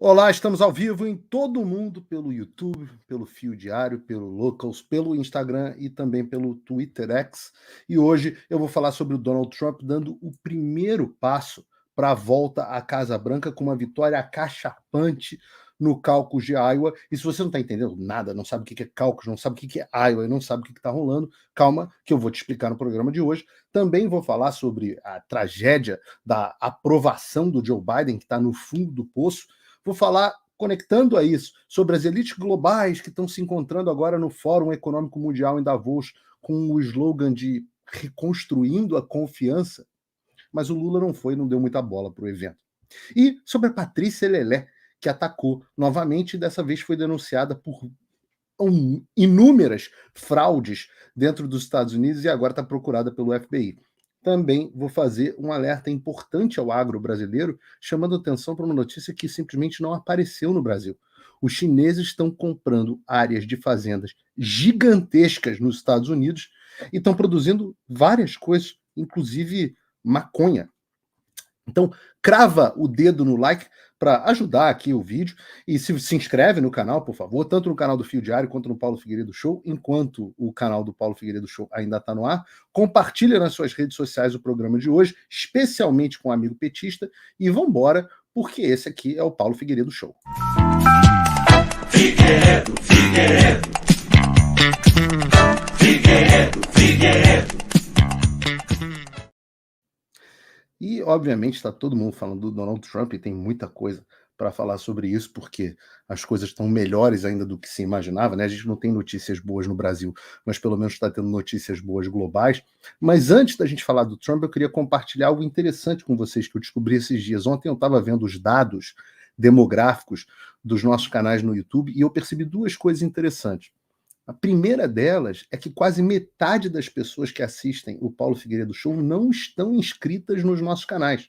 Olá, estamos ao vivo em todo o mundo pelo YouTube, pelo Fio Diário, pelo Locals, pelo Instagram e também pelo Twitter X. E hoje eu vou falar sobre o Donald Trump dando o primeiro passo para a volta à Casa Branca com uma vitória acachapante no caucus de Iowa. E se você não está entendendo nada, não sabe o que é caucus, não sabe o que é Iowa e não sabe o que está rolando, calma que eu vou te explicar no programa de hoje. Também vou falar sobre a tragédia da aprovação do Joe Biden, que está no fundo do poço. Vou falar, conectando a isso, sobre as elites globais que estão se encontrando agora no Fórum Econômico Mundial em Davos com o slogan de reconstruindo a confiança, mas o Lula não foi, não deu muita bola para o evento. E sobre a Patrícia Lelé, que atacou novamente e dessa vez foi denunciada por inúmeras fraudes dentro dos Estados Unidos e agora está procurada pelo FBI. Também vou fazer um alerta importante ao agro brasileiro, chamando atenção para uma notícia que simplesmente não apareceu no Brasil. Os chineses estão comprando áreas de fazendas gigantescas nos Estados Unidos e estão produzindo várias coisas, inclusive maconha. Então, crava o dedo no like para ajudar aqui o vídeo e se inscreve no canal, por favor, tanto no canal do Fio Diário quanto no Paulo Figueiredo Show, enquanto o canal do Paulo Figueiredo Show ainda está no ar. Compartilha nas suas redes sociais o programa de hoje, especialmente com o amigo petista, e vambora, porque esse aqui é o Paulo Figueiredo Show. Figueiredo, Figueiredo. Figueiredo, Figueiredo. E, obviamente, está todo mundo falando do Donald Trump e tem muita coisa para falar sobre isso, porque as coisas estão melhores ainda do que se imaginava, né? A gente não tem notícias boas no Brasil, mas pelo menos está tendo notícias boas globais. Mas antes da gente falar do Trump, eu queria compartilhar algo interessante com vocês que eu descobri esses dias. Ontem eu estava vendo os dados demográficos dos nossos canais no YouTube e eu percebi duas coisas interessantes. A primeira delas é que quase metade das pessoas que assistem o Paulo Figueiredo Show não estão inscritas nos nossos canais.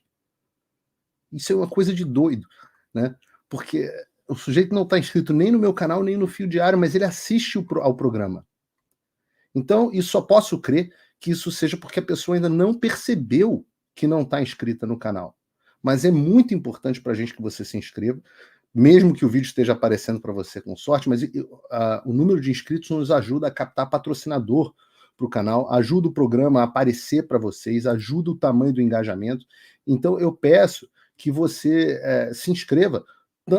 Isso é uma coisa de doido, né? Porque o sujeito não está inscrito nem no meu canal, nem no Fio Diário, mas ele assiste ao programa. Então, eu só posso crer que isso seja porque a pessoa ainda não percebeu que não está inscrita no canal. Mas é muito importante para a gente que você se inscreva, mesmo que o vídeo esteja aparecendo para você com sorte, mas o número de inscritos nos ajuda a captar patrocinador para o canal, ajuda o programa a aparecer para vocês, ajuda o tamanho do engajamento. Então eu peço que você se inscreva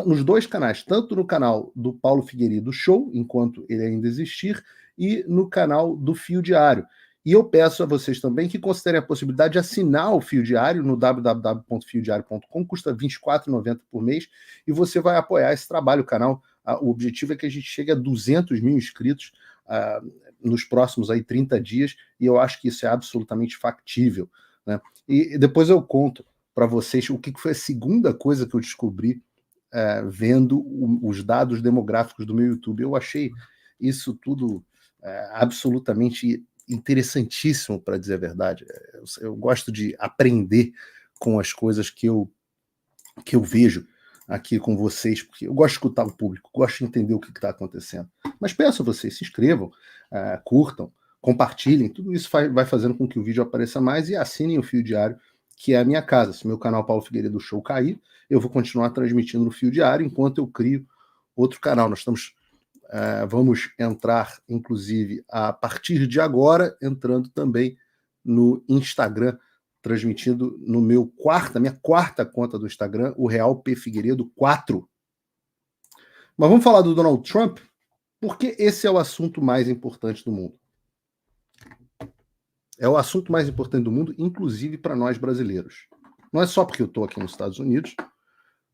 nos dois canais, tanto no canal do Paulo Figueiredo Show, enquanto ele ainda existir, e no canal do Fio Diário. E eu peço a vocês também que considerem a possibilidade de assinar o Fio Diário no www.fiodiario.com, custa R$ 24,90 por mês, e você vai apoiar esse trabalho. O canal, o objetivo é que a gente chegue a 200 mil inscritos nos próximos 30 dias, e eu acho que isso é absolutamente factível, né? E depois eu conto para vocês o que foi a segunda coisa que eu descobri vendo os dados demográficos do meu YouTube. Eu achei isso tudo absolutamente interessantíssimo, para dizer a verdade. Eu gosto de aprender com as coisas que eu vejo aqui com vocês, porque eu gosto de escutar o público, gosto de entender o que está acontecendo. Mas peço a vocês, se inscrevam, curtam, compartilhem, tudo isso vai fazendo com que o vídeo apareça mais, e assinem o Fio Diário, que é a minha casa. Se meu canal Paulo Figueiredo Show cair, eu vou continuar transmitindo no Fio Diário enquanto eu crio outro canal. Nós vamos entrar, inclusive, a partir de agora, entrando também no Instagram, transmitindo no minha quarta conta do Instagram, o Real P Figueiredo 4. Mas vamos falar do Donald Trump, porque esse é o assunto mais importante do mundo. É o assunto mais importante do mundo, inclusive para nós brasileiros. Não é só porque eu estou aqui nos Estados Unidos,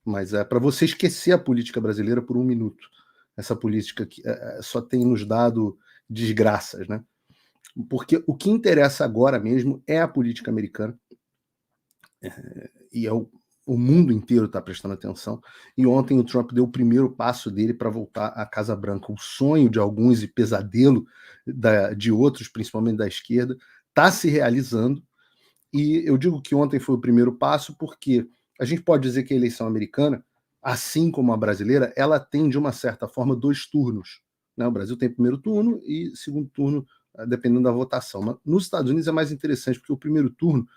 mas é para você esquecer a política brasileira por um minuto. Essa política que só tem nos dado desgraças, né? Porque o que interessa agora mesmo é a política americana, e o mundo inteiro está prestando atenção. E ontem o Trump deu o primeiro passo dele para voltar à Casa Branca. O sonho de alguns e pesadelo de outros, principalmente da esquerda, está se realizando. E eu digo que ontem foi o primeiro passo porque a gente pode dizer que a eleição americana, assim como a brasileira, ela tem, de uma certa forma, 2 turnos, né? O Brasil tem primeiro turno e segundo turno, dependendo da votação. Mas nos Estados Unidos é mais interessante, porque o primeiro turno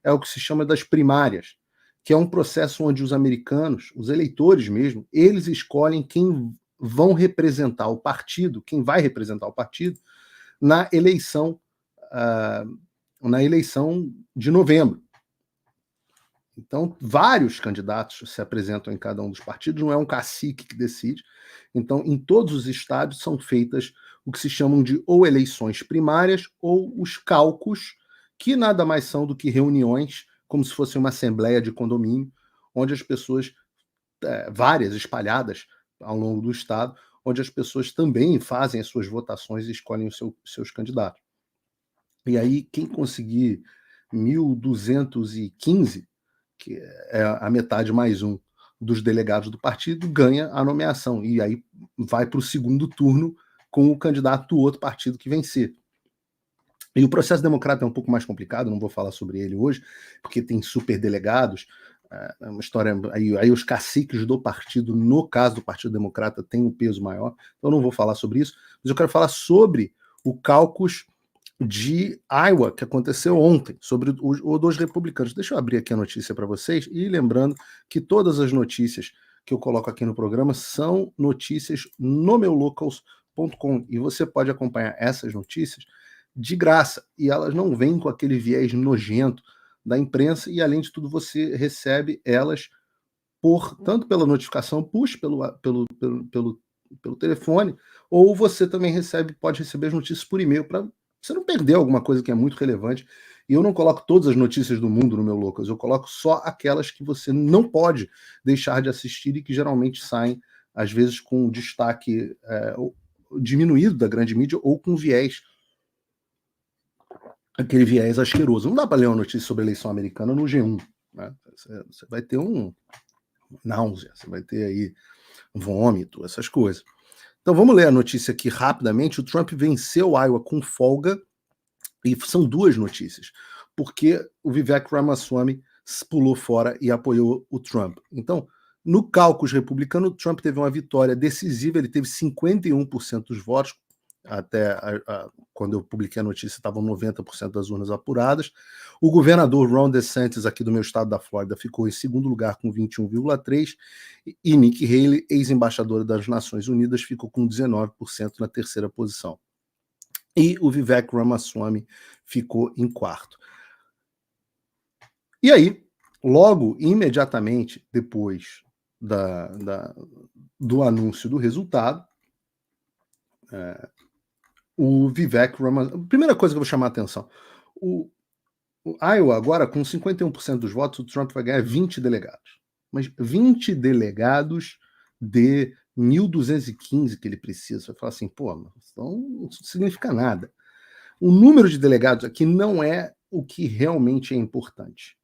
é o que se chama das primárias, que é um processo onde os americanos, os eleitores mesmo, eles escolhem quem vão representar o partido, quem vai representar o partido na eleição de novembro. Então, vários candidatos se apresentam em cada um dos partidos, não é um cacique que decide. Então, em todos os estados são feitas o que se chamam de ou eleições primárias ou os caucus, que nada mais são do que reuniões, como se fosse uma assembleia de condomínio, onde as pessoas, várias espalhadas ao longo do estado, onde as pessoas também fazem as suas votações e escolhem os seus candidatos. E aí, quem conseguir 1.215, que é a metade mais um dos delegados do partido, ganha a nomeação. E aí vai para o segundo turno com o candidato do outro partido que vencer. E o processo democrata é um pouco mais complicado, não vou falar sobre ele hoje, porque tem superdelegados, é uma história. Aí os caciques do partido, no caso do Partido Democrata, têm um peso maior, então não vou falar sobre isso, mas eu quero falar sobre o caucus de Iowa, que aconteceu ontem, sobre o dos republicanos. Deixa eu abrir aqui a notícia para vocês, e lembrando que todas as notícias que eu coloco aqui no programa são notícias no meulocals.com, e você pode acompanhar essas notícias de graça, e elas não vêm com aquele viés nojento da imprensa, e além de tudo você recebe elas tanto pela notificação push, pelo telefone, ou você também pode receber as notícias por e-mail, para você não perder alguma coisa que é muito relevante. E eu não coloco todas as notícias do mundo no meu Locals, eu coloco só aquelas que você não pode deixar de assistir e que geralmente saem, às vezes, com destaque diminuído da grande mídia ou com viés, aquele viés asqueroso. Não dá para ler uma notícia sobre a eleição americana no G1, né? Você vai ter náusea, você vai ter aí vômito, essas coisas. Então vamos ler a notícia aqui rapidamente. O Trump venceu Iowa com folga, e são 2 notícias, porque o Vivek Ramaswamy pulou fora e apoiou o Trump. Então, no caucus republicano, o Trump teve uma vitória decisiva, ele teve 51% dos votos, até quando eu publiquei a notícia estavam 90% das urnas apuradas. O governador Ron DeSantis, aqui do meu estado da Flórida, ficou em segundo lugar com 21,3%, e Nikki Haley, ex-embaixadora das Nações Unidas, ficou com 19% na terceira posição. E o Vivek Ramaswamy ficou em quarto. E aí, logo, imediatamente depois do anúncio do resultado, o Vivek Ramaswamy... Primeira coisa que eu vou chamar a atenção, o Iowa agora, com 51% dos votos, o Trump vai ganhar 20 delegados. Mas 20 delegados de 1.215 que ele precisa. Você vai falar assim, pô, então não significa nada. O número de delegados aqui não é o que realmente é importante.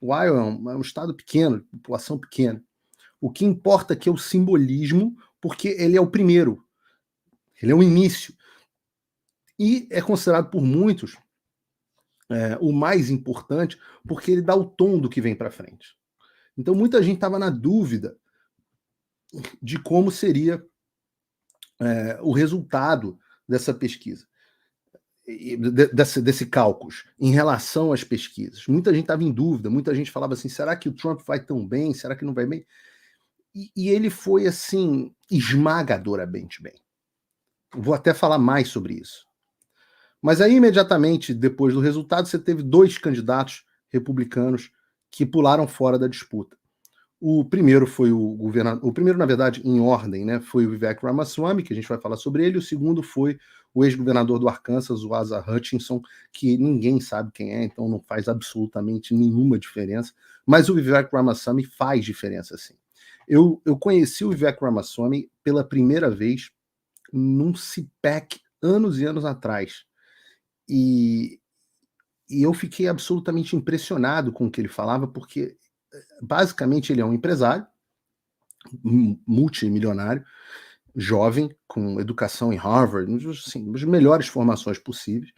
O Iowa é um estado pequeno, população pequena. O que importa aqui é o simbolismo, porque ele é o primeiro. Ele é o início. E é considerado por muitos o mais importante, porque ele dá o tom do que vem para frente. Então, muita gente estava na dúvida de como seria o resultado dessa pesquisa, desse cálculo, em relação às pesquisas. Muita gente estava em dúvida, muita gente falava assim, será que o Trump vai tão bem, será que não vai bem? E ele foi, assim, esmagadoramente bem. Vou até falar mais sobre isso. Mas aí, imediatamente depois do resultado, você teve 2 candidatos republicanos que pularam fora da disputa. O primeiro foi o governador... O primeiro, na verdade, em ordem, né, foi o Vivek Ramaswamy, que a gente vai falar sobre ele. O segundo foi o ex-governador do Arkansas, o Asa Hutchinson, que ninguém sabe quem é, então não faz absolutamente nenhuma diferença. Mas o Vivek Ramaswamy faz diferença, sim. Eu conheci o Vivek Ramaswamy pela primeira vez num CPAC anos e anos atrás. E eu fiquei absolutamente impressionado com o que ele falava, porque basicamente ele é um empresário multimilionário, jovem, com educação em Harvard, assim, as melhores formações possíveis.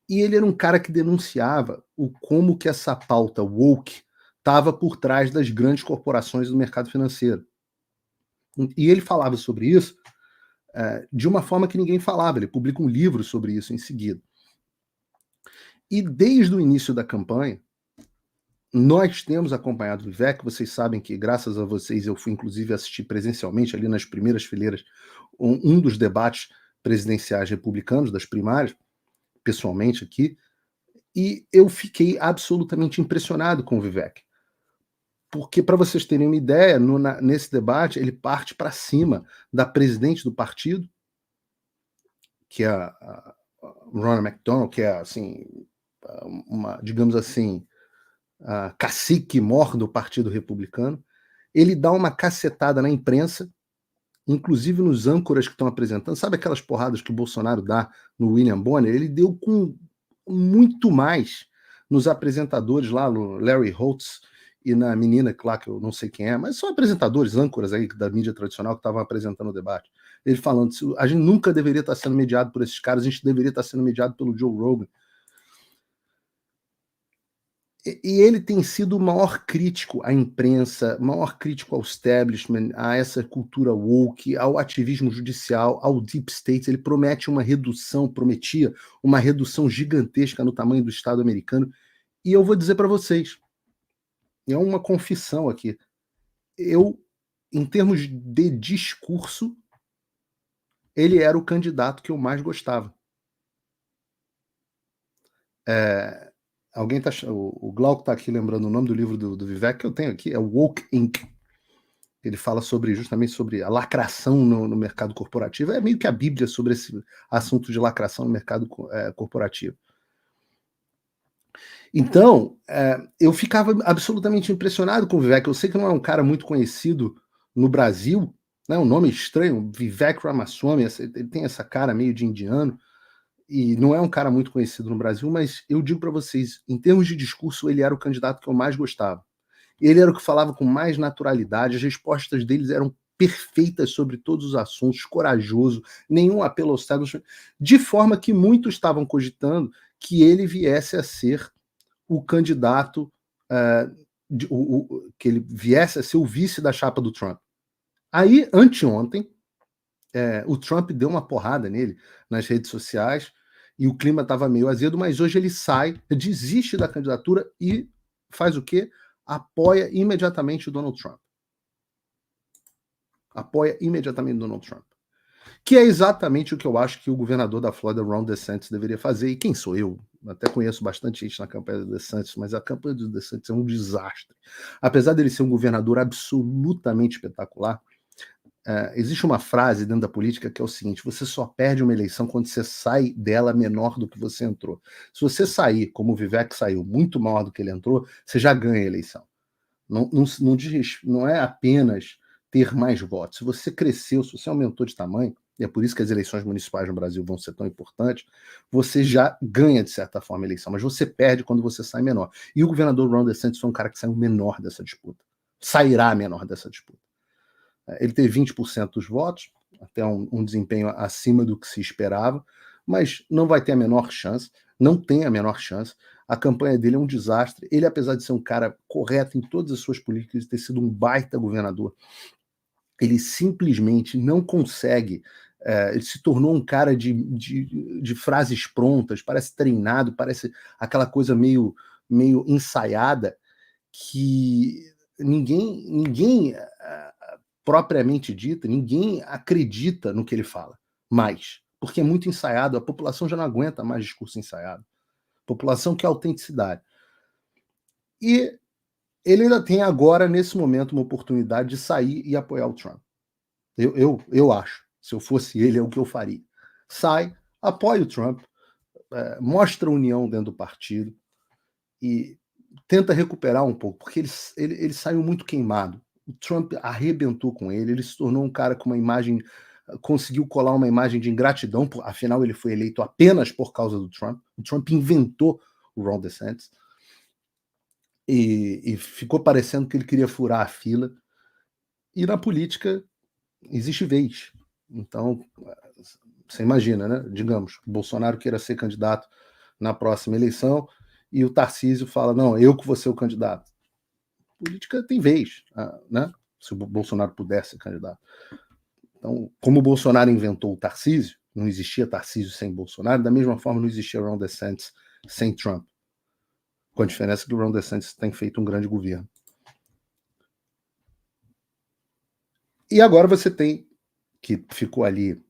E ele era um cara que denunciava como que essa pauta woke estava por trás das grandes corporações do mercado financeiro. E ele falava sobre isso de uma forma que ninguém falava. Ele publica um livro sobre isso em seguida. E desde o início da campanha, nós temos acompanhado o Vivek. Vocês sabem que, graças a vocês, eu fui inclusive assistir presencialmente, ali nas primeiras fileiras, um dos debates presidenciais republicanos, das primárias, pessoalmente aqui, e eu fiquei absolutamente impressionado com o Vivek. Porque, para vocês terem uma ideia, nesse debate, ele parte para cima da presidente do partido, que é a Ronna McDonald, que é, assim, digamos assim, a cacique mor do Partido Republicano. Ele dá uma cacetada na imprensa, inclusive nos âncoras que estão apresentando. Sabe aquelas porradas que o Bolsonaro dá no William Bonner? Ele deu com muito mais nos apresentadores lá, no Larry Holtz e na menina lá, que eu não sei quem é, mas são apresentadores, âncoras aí da mídia tradicional que estavam apresentando o debate. Ele falando, a gente nunca deveria estar sendo mediado por esses caras, a gente deveria estar sendo mediado pelo Joe Rogan. E ele tem sido o maior crítico à imprensa, maior crítico ao establishment, a essa cultura woke, ao ativismo judicial, ao deep state. Ele prometia uma redução gigantesca no tamanho do Estado americano. E eu vou dizer para vocês, é uma confissão aqui, em termos de discurso, ele era o candidato que eu mais gostava. Alguém o Glauco está aqui lembrando o nome do livro do Vivek, que eu tenho aqui, é Woke Inc. Ele fala justamente sobre a lacração no mercado corporativo. É meio que a Bíblia sobre esse assunto de lacração no mercado corporativo. Então, eu ficava absolutamente impressionado com o Vivek. Eu sei que não é um cara muito conhecido no Brasil, né? Um nome estranho, Vivek Ramaswamy, ele tem essa cara meio de indiano, e não é um cara muito conhecido no Brasil, mas eu digo para vocês, em termos de discurso, ele era o candidato que eu mais gostava. Ele era o que falava com mais naturalidade, as respostas deles eram perfeitas sobre todos os assuntos, corajoso, nenhum apelo ao establishment, de forma que muitos estavam cogitando que ele viesse a ser o candidato, que ele viesse a ser o vice da chapa do Trump. Aí, anteontem, o Trump deu uma porrada nele nas redes sociais e o clima estava meio azedo, mas hoje ele desiste da candidatura e faz o quê? Apoia imediatamente o Donald Trump. Apoia imediatamente o Donald Trump. Que é exatamente o que eu acho que o governador da Flórida, Ron DeSantis, deveria fazer. E quem sou eu? até conheço bastante gente na campanha do DeSantis, mas a campanha do DeSantis é um desastre. Apesar dele ser um governador absolutamente espetacular, existe uma frase dentro da política que é o seguinte: você só perde uma eleição quando você sai dela menor do que você entrou. Se você sair, como o Vivek saiu, muito maior do que ele entrou, você já ganha a eleição. Não é apenas ter mais votos. Se você cresceu, se você aumentou de tamanho, e é por isso que as eleições municipais no Brasil vão ser tão importantes, você já ganha, de certa forma, a eleição, mas você perde quando você sai menor. E o governador Ron DeSantis foi um cara que saiu menor dessa disputa. Sairá menor dessa disputa. Ele teve 20% dos votos, até um desempenho acima do que se esperava, mas não vai ter a menor chance, não tem a menor chance. A campanha dele é um desastre. Ele, apesar de ser um cara correto em todas as suas políticas, de ter sido um baita governador, ele simplesmente não consegue. Ele se tornou um cara de frases prontas, parece treinado, parece aquela coisa meio ensaiada, que ninguém propriamente dita, ninguém acredita no que ele fala mais, porque é muito ensaiado, a população já não aguenta mais discurso ensaiado. A população quer autenticidade. E ele ainda tem agora, nesse momento, uma oportunidade de sair e apoiar o Trump. Eu acho. Se eu fosse ele, é o que eu faria. Sai, apoia o Trump, mostra união dentro do partido e tenta recuperar um pouco, porque ele saiu muito queimado. O Trump arrebentou com ele se tornou um cara com uma imagem, conseguiu colar uma imagem de ingratidão, afinal ele foi eleito apenas por causa do Trump. O Trump inventou o Ron DeSantis e ficou parecendo que ele queria furar a fila. E na política existe vez. Então, você imagina, né? Digamos, o Bolsonaro queira ser candidato na próxima eleição e o Tarcísio fala, não, eu que vou ser o candidato. Política tem vez, né? Se o Bolsonaro pudesse ser candidato. Então, como o Bolsonaro inventou o Tarcísio, não existia Tarcísio sem Bolsonaro, da mesma forma não existia Ron DeSantis sem Trump. Com a diferença que o Ron DeSantis tem feito um grande governo. E agora você tem, que ficou ali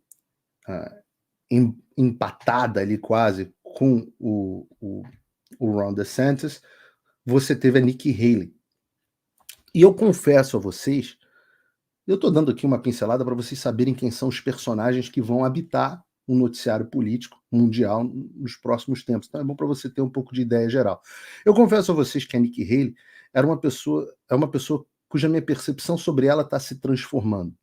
empatada ali quase com o Ron DeSantis, você teve a Nikki Haley. E eu confesso a vocês, eu estou dando aqui uma pincelada para vocês saberem quem são os personagens que vão habitar o noticiário político mundial nos próximos tempos. Então é bom para você ter um pouco de ideia geral. Eu confesso a vocês que a Nikki Haley é uma pessoa cuja minha percepção sobre ela está se transformando.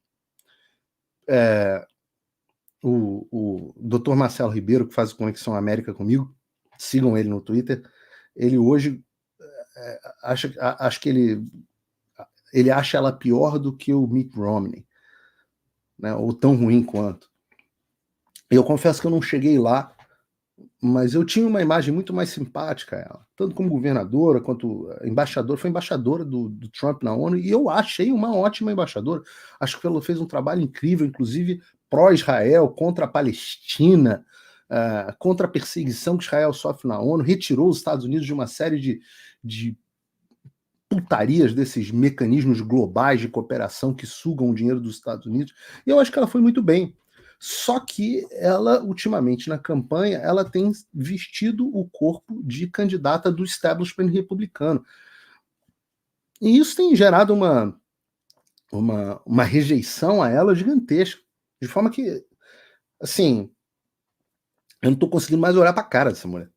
O Dr. Marcelo Ribeiro, que faz Conexão América comigo, sigam ele no Twitter, ele hoje acho que ele acha ela pior do que o Mitt Romney, né, ou tão ruim quanto. Eu confesso que eu não cheguei lá, mas eu tinha uma imagem muito mais simpática a ela, tanto como governadora quanto embaixadora. Foi embaixadora do Trump na ONU, e eu achei uma ótima embaixadora. Acho que ela fez um trabalho incrível, inclusive pró-Israel, contra a Palestina, contra a perseguição que Israel sofre na ONU, retirou os Estados Unidos de uma série de putarias desses mecanismos globais de cooperação que sugam o dinheiro dos Estados Unidos, e eu acho que ela foi muito bem. Só que ela, ultimamente, na campanha, ela tem vestido o corpo de candidata do establishment republicano. E isso tem gerado uma rejeição a ela gigantesca. De forma que, assim, eu não estou conseguindo mais olhar para a cara dessa mulher.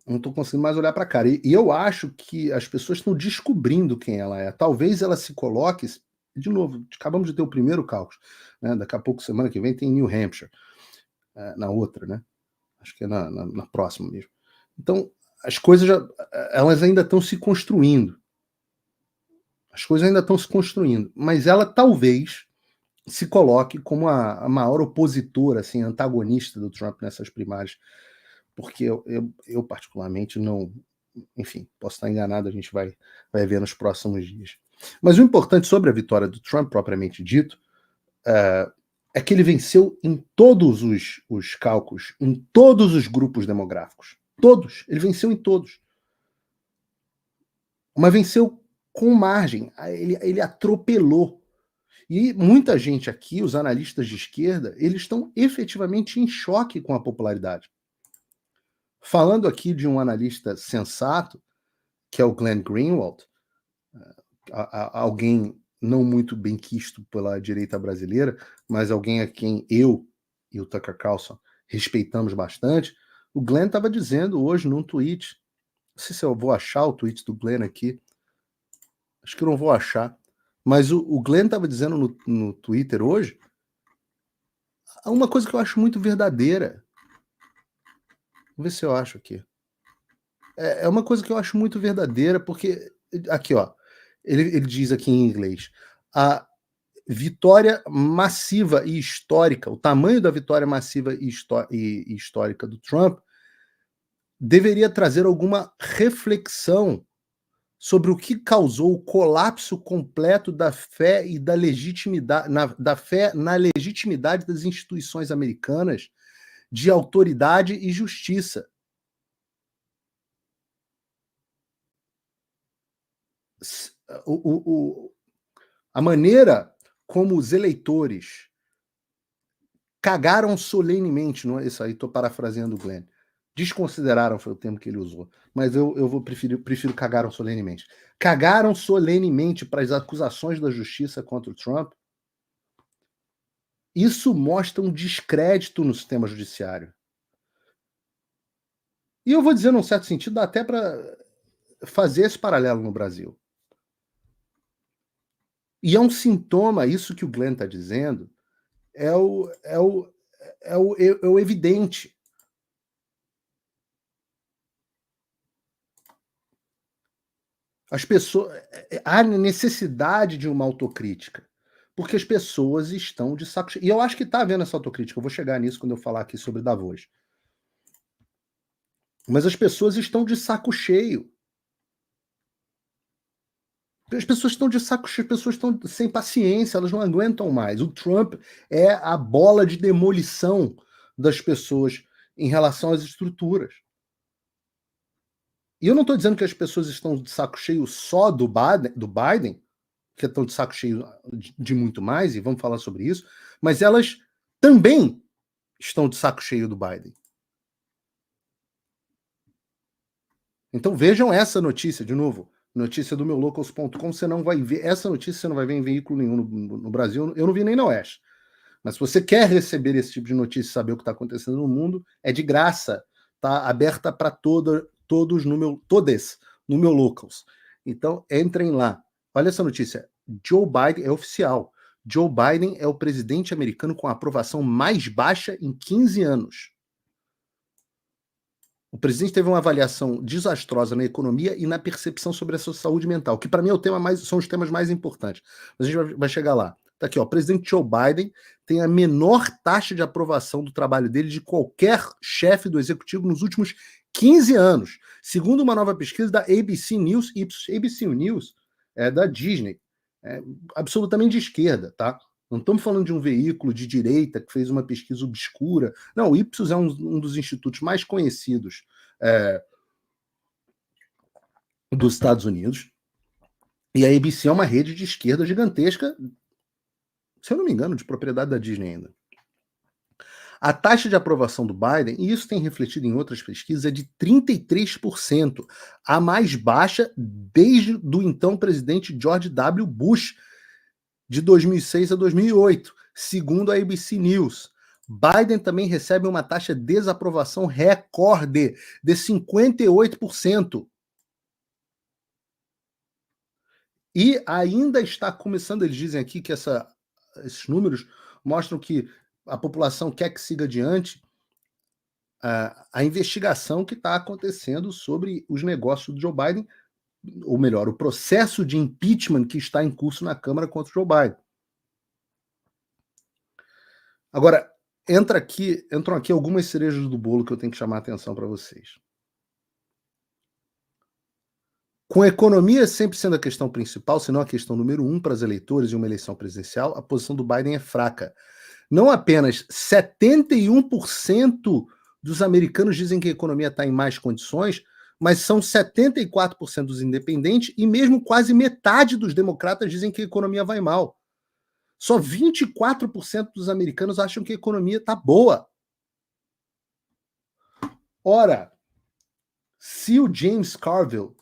Não estou conseguindo mais olhar para a cara. E eu acho que as pessoas estão descobrindo quem ela é. Talvez ela se coloque... De novo, acabamos de ter o primeiro caucus, né? Daqui a pouco, semana que vem, tem New Hampshire, na outra, né? Acho que é na próxima mesmo. Então, as coisas elas ainda estão se construindo. As coisas ainda estão se construindo. Mas ela talvez se coloque como a maior opositora, assim, antagonista do Trump nessas primárias. Porque eu particularmente não... Enfim, posso estar enganado, a gente vai ver nos próximos dias. Mas o importante sobre a vitória do Trump, propriamente dito, é que ele venceu em todos os cálculos, em todos os grupos demográficos. Todos. Ele venceu em todos. Mas venceu com margem. Ele atropelou. E muita gente aqui, os analistas de esquerda, eles estão efetivamente em choque com a popularidade. Falando aqui de um analista sensato, que é o Glenn Greenwald, alguém não muito bem quisto pela direita brasileira, mas alguém a quem eu e o Tucker Carlson respeitamos bastante, o Glenn estava dizendo hoje num tweet, não sei se eu vou achar o tweet do Glenn aqui, acho que eu não vou achar, mas o Glenn estava dizendo no Twitter hoje uma coisa que eu acho muito verdadeira. Vamos ver se eu acho aqui. É uma coisa que eu acho muito verdadeira, porque aqui, ó, ele diz aqui em inglês, a vitória massiva e histórica, o tamanho da vitória massiva e histórica do Trump deveria trazer alguma reflexão sobre o que causou o colapso completo da fé e da legitimidade, da fé na legitimidade das instituições americanas de autoridade e justiça. A maneira como os eleitores cagaram solenemente, não é isso aí, estou parafraseando o Glenn. Desconsideraram foi o termo que ele usou, mas eu vou prefiro cagaram solenemente. Cagaram solenemente para as acusações da justiça contra o Trump. Isso mostra um descrédito no sistema judiciário. E eu vou dizer, num certo sentido, dá até para fazer esse paralelo no Brasil. E é um sintoma, isso que o Glenn está dizendo, é o evidente. As pessoas, há necessidade de uma autocrítica, porque as pessoas estão de saco cheio. E eu acho que está havendo essa autocrítica, eu vou chegar nisso quando eu falar aqui sobre Davos. Mas as pessoas estão de saco cheio. As pessoas estão de saco cheio, as pessoas estão sem paciência, elas não aguentam mais. O Trump é a bola de demolição das pessoas em relação às estruturas. E eu não estou dizendo que as pessoas estão de saco cheio só do Biden, que estão de saco cheio de muito mais, e vamos falar sobre isso, mas elas também estão de saco cheio do Biden. Então vejam essa notícia, de novo, notícia do meulocals.com, você não vai ver, essa notícia você não vai ver em veículo nenhum no Brasil, eu não vi nem na Oeste. Mas se você quer receber esse tipo de notícia e saber o que está acontecendo no mundo, é de graça, tá aberta para todos todes no meu locals. Então entrem lá. Olha essa notícia. Joe Biden é oficial. Joe Biden é o presidente americano com a aprovação mais baixa em 15 anos. O presidente teve uma avaliação desastrosa na economia e na percepção sobre a sua saúde mental, que para mim é o tema são os temas mais importantes. Mas a gente vai chegar lá. Tá aqui, ó. O presidente Joe Biden tem a menor taxa de aprovação do trabalho dele de qualquer chefe do executivo nos últimos 15 anos. Segundo uma nova pesquisa da ABC News, ABC News é da Disney, é absolutamente de esquerda, tá? Não estamos falando de um veículo de direita que fez uma pesquisa obscura. Não, o Ipsos é um dos institutos mais conhecidos dos Estados Unidos. E a ABC é uma rede de esquerda gigantesca, se eu não me engano, de propriedade da Disney ainda. A taxa de aprovação do Biden, e isso tem refletido em outras pesquisas, é de 33%, a mais baixa desde do então presidente George W. Bush, de 2006 a 2008, segundo a ABC News. Biden também recebe uma taxa de desaprovação recorde de 58%. E ainda está começando, eles dizem aqui que esses números mostram que a população quer que siga adiante a investigação que está acontecendo sobre os negócios do Joe Biden, ou melhor, o processo de impeachment que está em curso na Câmara contra o Joe Biden. Agora, entram aqui algumas cerejas do bolo que eu tenho que chamar a atenção para vocês. Com a economia sempre sendo a questão principal, se não a questão número 1 para os eleitores em uma eleição presidencial, a posição do Biden é fraca. Não apenas 71% dos americanos dizem que a economia está em mais condições, mas são 74% dos independentes e mesmo quase metade dos democratas dizem que a economia vai mal. Só 24% dos americanos acham que a economia está boa. Ora, Se o James Carville,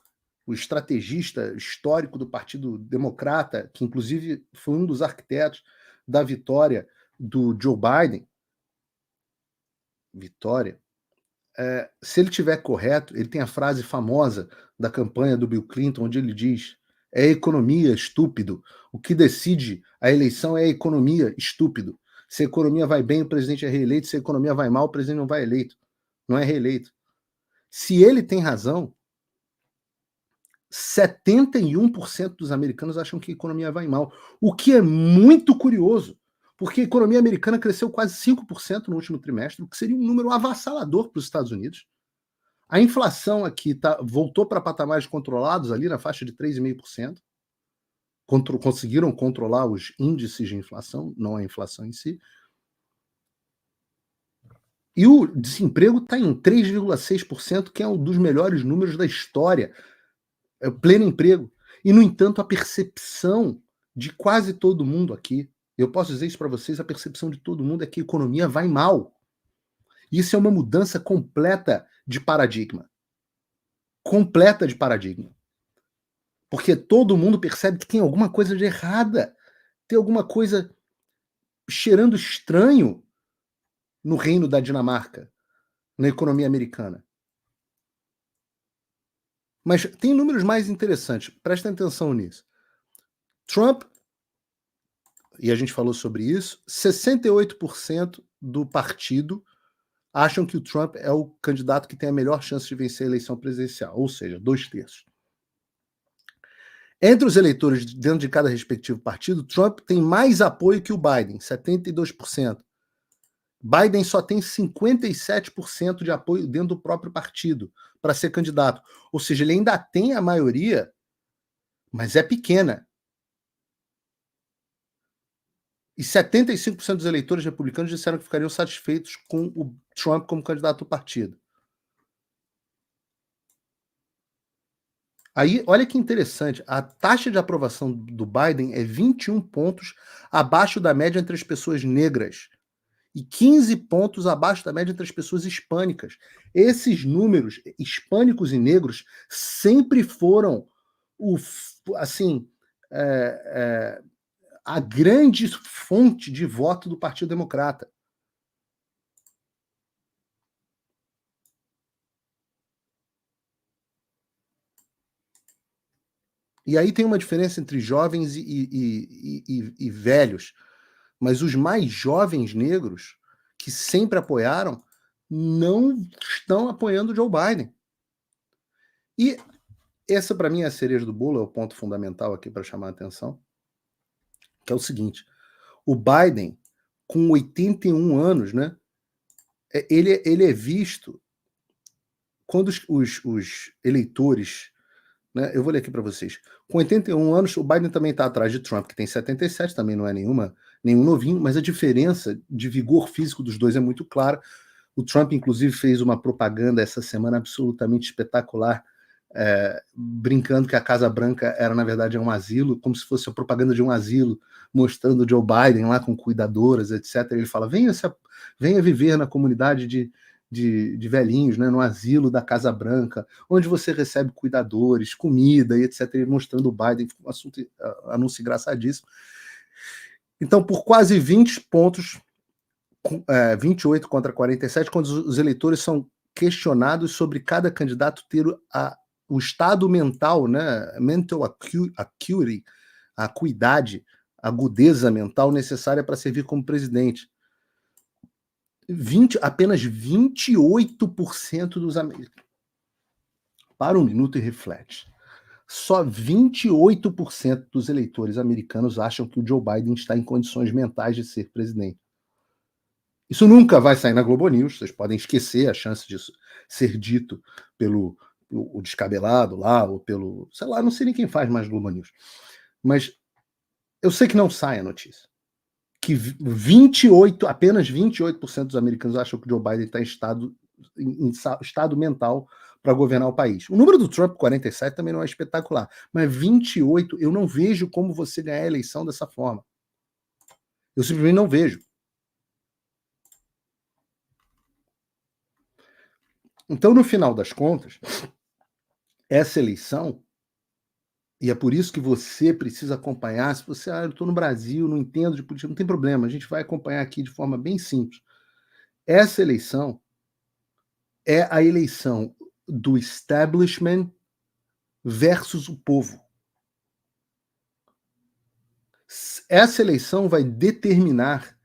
o estrategista histórico do Partido Democrata, que inclusive foi um dos arquitetos da vitória do Joe Biden, se ele tiver correto, ele tem a frase famosa da campanha do Bill Clinton, onde ele diz: é economia, estúpido. O que decide a eleição é a economia, estúpido. Se a economia vai bem, o presidente é reeleito. Se a economia vai mal, o presidente não vai eleito. Não é reeleito. Se ele tem razão, 71% dos americanos acham que a economia vai mal. O que é muito curioso, porque a economia americana cresceu quase 5% no último trimestre, o que seria um número avassalador para os Estados Unidos. A inflação aqui voltou para patamares controlados, ali na faixa de 3,5%. Conseguiram controlar os índices de inflação, não a inflação em si. E o desemprego está em 3,6%, que é um dos melhores números da história. É pleno emprego. E, no entanto, a percepção de quase todo mundo aqui, eu posso dizer isso para vocês, a percepção de todo mundo é que a economia vai mal. Isso é uma mudança completa de paradigma. Completa de paradigma. Porque todo mundo percebe que tem alguma coisa de errada. Tem alguma coisa cheirando estranho no reino da Dinamarca, na economia americana. Mas tem números mais interessantes, prestem atenção nisso. Trump, e a gente falou sobre isso, 68% do partido acham que o Trump é o candidato que tem a melhor chance de vencer a eleição presidencial, ou seja, 2/3. Entre os eleitores dentro de cada respectivo partido, Trump tem mais apoio que o Biden, 72%. Biden só tem 57% de apoio dentro do próprio partido para ser candidato. Ou seja, ele ainda tem a maioria, mas é pequena. E 75% dos eleitores republicanos disseram que ficariam satisfeitos com o Trump como candidato do partido. Aí, olha que interessante, a taxa de aprovação do Biden é 21 pontos abaixo da média entre as pessoas negras e 15 pontos abaixo da média entre as pessoas hispânicas. Esses números, hispânicos e negros, sempre foram a grande fonte de voto do Partido Democrata. E aí tem uma diferença entre jovens e velhos. Mas os mais jovens negros, que sempre apoiaram, não estão apoiando o Joe Biden. E essa, para mim, é a cereja do bolo, é o ponto fundamental aqui para chamar a atenção, que é o seguinte: o Biden, com 81 anos, né, ele é visto, quando os eleitores, né, eu vou ler aqui para vocês, com 81 anos, o Biden também está atrás de Trump, que tem 77, também não é nenhum novinho, mas a diferença de vigor físico dos dois é muito clara. O Trump, inclusive, fez uma propaganda essa semana absolutamente espetacular, brincando que a Casa Branca era, na verdade, um asilo, como se fosse a propaganda de um asilo, mostrando o Joe Biden lá com cuidadoras, etc. Ele fala: venha viver na comunidade de velhinhos, né, no asilo da Casa Branca, onde você recebe cuidadores, comida e etc. Ele mostrando o Biden, um anúncio engraçadíssimo. Então, por quase 20 pontos, 28 contra 47, quando os eleitores são questionados sobre cada candidato ter o estado mental, né, mental acuity, a acuidade, a agudeza mental necessária para servir como presidente. Apenas 28% dos americanos. Para um minuto e reflete. Só 28% dos eleitores americanos acham que o Joe Biden está em condições mentais de ser presidente. Isso nunca vai sair na Globo News, vocês podem esquecer a chance disso ser dito pelo o descabelado lá, ou pelo, sei lá, não sei nem quem faz mais Globo News. Mas eu sei que não sai a notícia. Que apenas 28% dos americanos acham que o Joe Biden está em estado mental para governar o país. O número do Trump, 47, também não é espetacular, mas 28, eu não vejo como você ganhar a eleição dessa forma. Eu simplesmente não vejo. Então, no final das contas, essa eleição, e é por isso que você precisa acompanhar, se você, eu estou no Brasil, não entendo de política, não tem problema, a gente vai acompanhar aqui de forma bem simples. Essa eleição é a eleição do establishment versus o povo. Essa eleição vai determinar